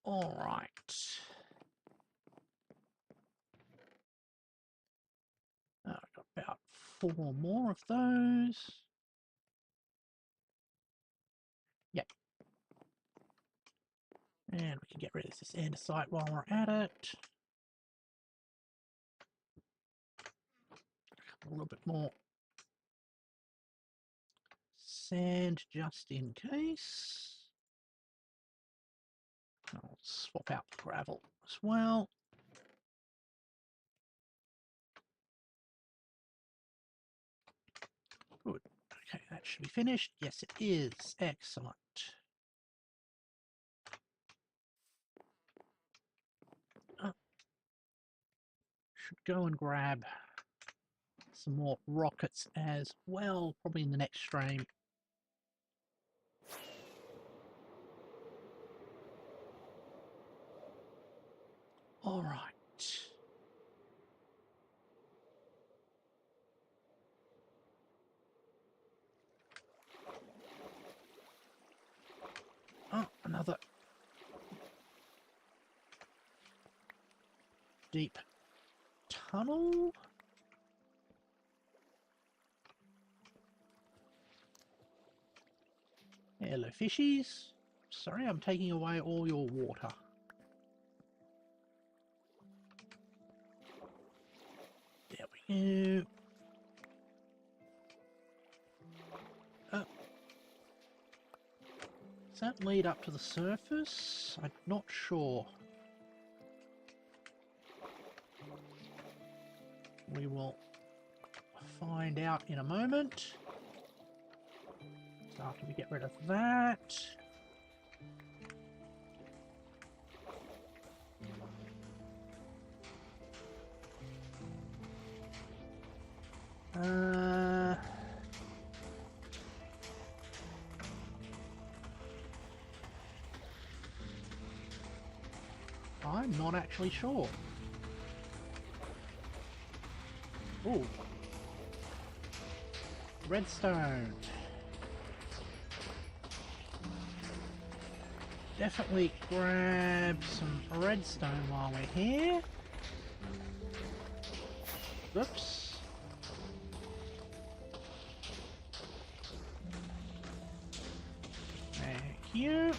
All right. I've got about 4 more of those. Yep. And we can get rid of this andesite while we're at it. A little bit more sand just in case. I'll swap out the gravel as well. Good. Okay, that should be finished. Yes, it is. Excellent. Should go and grab some more rockets as well, probably in the next stream. All right. deep tunnel. Hello, fishies. Sorry, I'm taking away all your water. There we go. Does that lead up to the surface? I'm not sure. We will find out in a moment. So after we get rid of that. I'm not actually sure. Ooh. Redstone. Definitely grab some redstone while we're here. Oops. Thank you.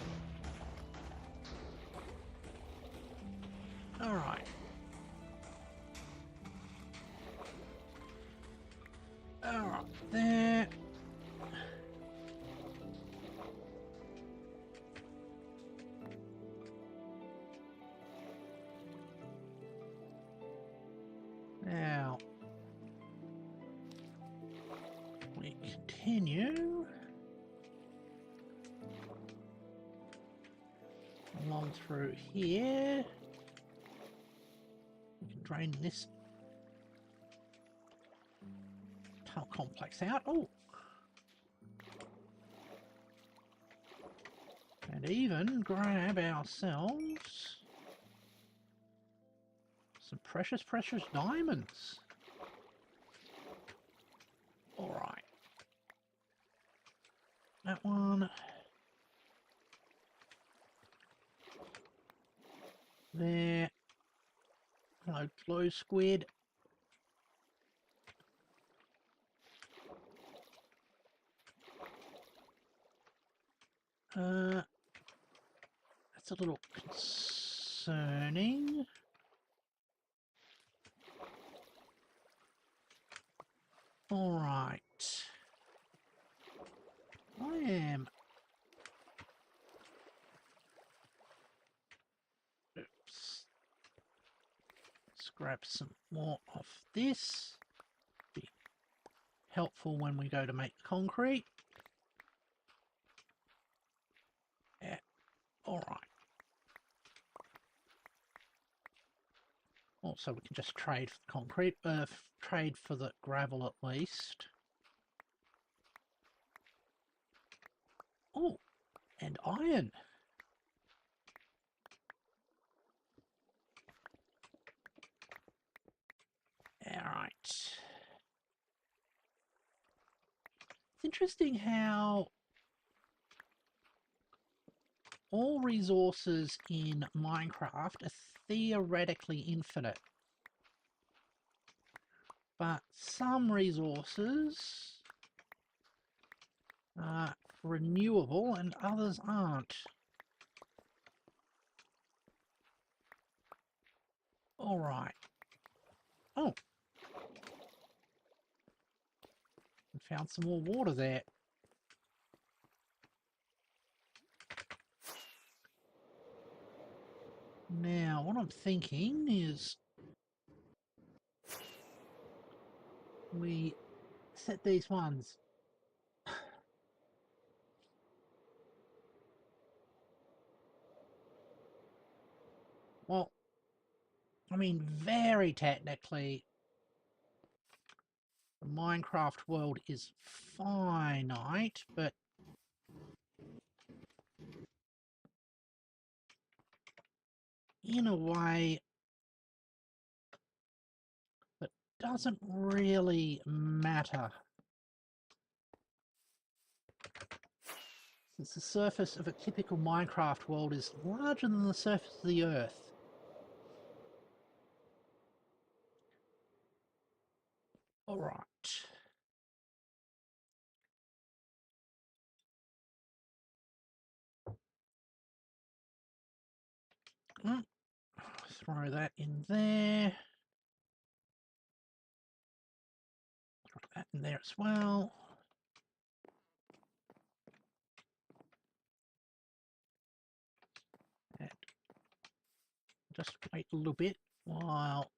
Alright. Alright, there. Now, we continue along through here. We can drain this tunnel complex out. Oh! And even grab ourselves some precious, precious diamonds. Alright. That one. There. Hello, glow squid. That's a little concerning. Alright. I am... Oops. Let's grab some more of this. Be helpful when we go to make concrete. Yeah. Alright. Also, we can just trade for the concrete, trade for the gravel at least. Oh, and iron. Alright. It's interesting how all resources in Minecraft are theoretically infinite. But some resources are renewable and others aren't. Alright. Oh. We found some more water there. Now, what I'm thinking is we set these ones. Well, I mean, very technically, the Minecraft world is finite, but in a way that doesn't really matter. Since the surface of a typical Minecraft world is larger than the surface of the Earth. All right. Throw that in there. Throw that in there as well. And just wait a little bit while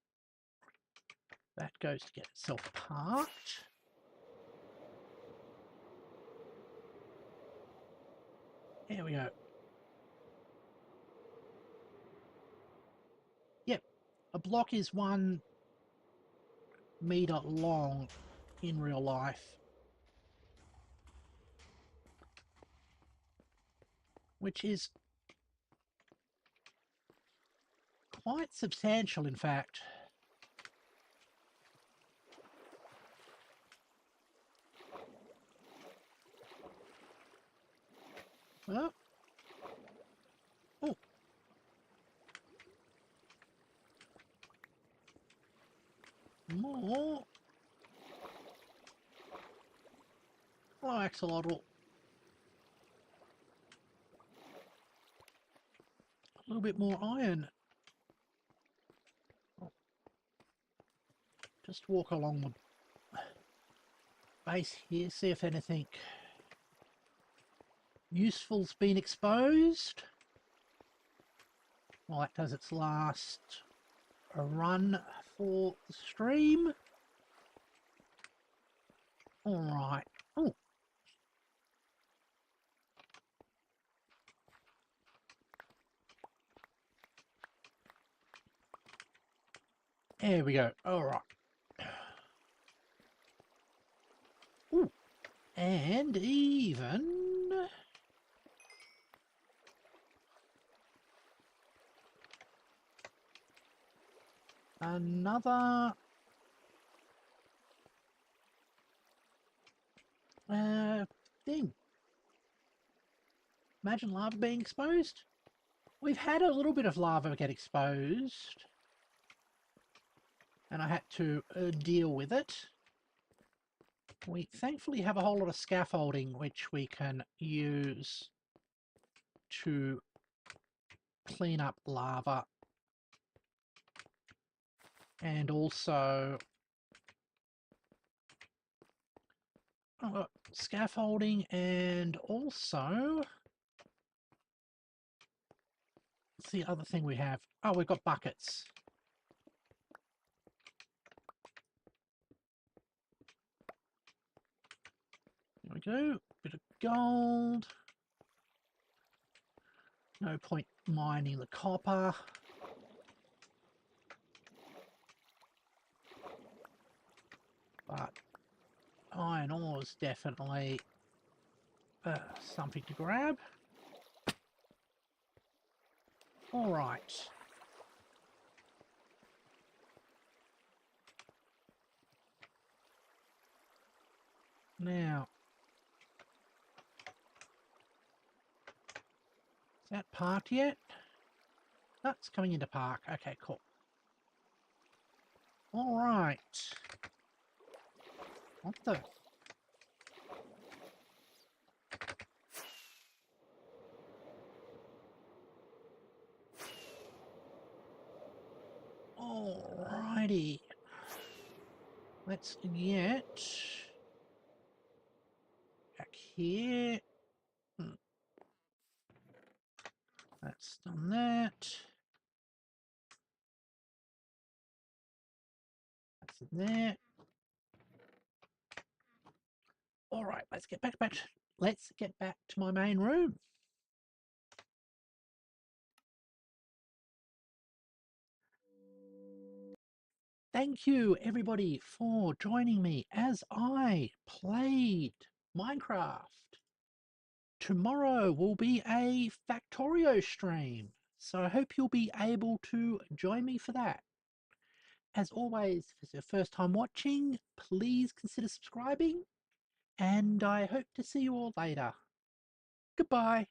that goes to get itself parked. There we go. Yep, a block is 1 meter long in real life, which is quite substantial, in fact. Well, oh, more. Oh, axolotl. A little bit more iron. Just walk along the base here, see if anything useful's been exposed. Well, that does its last run for the stream. All right. Oh. There we go. All right. Ooh. And even another thing. Imagine lava being exposed. We've had a little bit of lava get exposed, and I had to deal with it. We thankfully have a whole lot of scaffolding which we can use to clean up lava, and also scaffolding, and also what's the other thing we have? Oh, we've got buckets. There we go. Bit of gold. No point mining the copper. But iron ore is definitely something to grab. All right. Now, is that parked yet? That's coming into park. Okay, cool. All right. What the? Alrighty. Let's get back here. That's done that. That's in there. All right, let's get back to my main room. Thank you everybody for joining me as I played Minecraft. Tomorrow will be a Factorio stream, so I hope you'll be able to join me for that. As always, if it's your first time watching, please consider subscribing, and I hope to see you all later. Goodbye.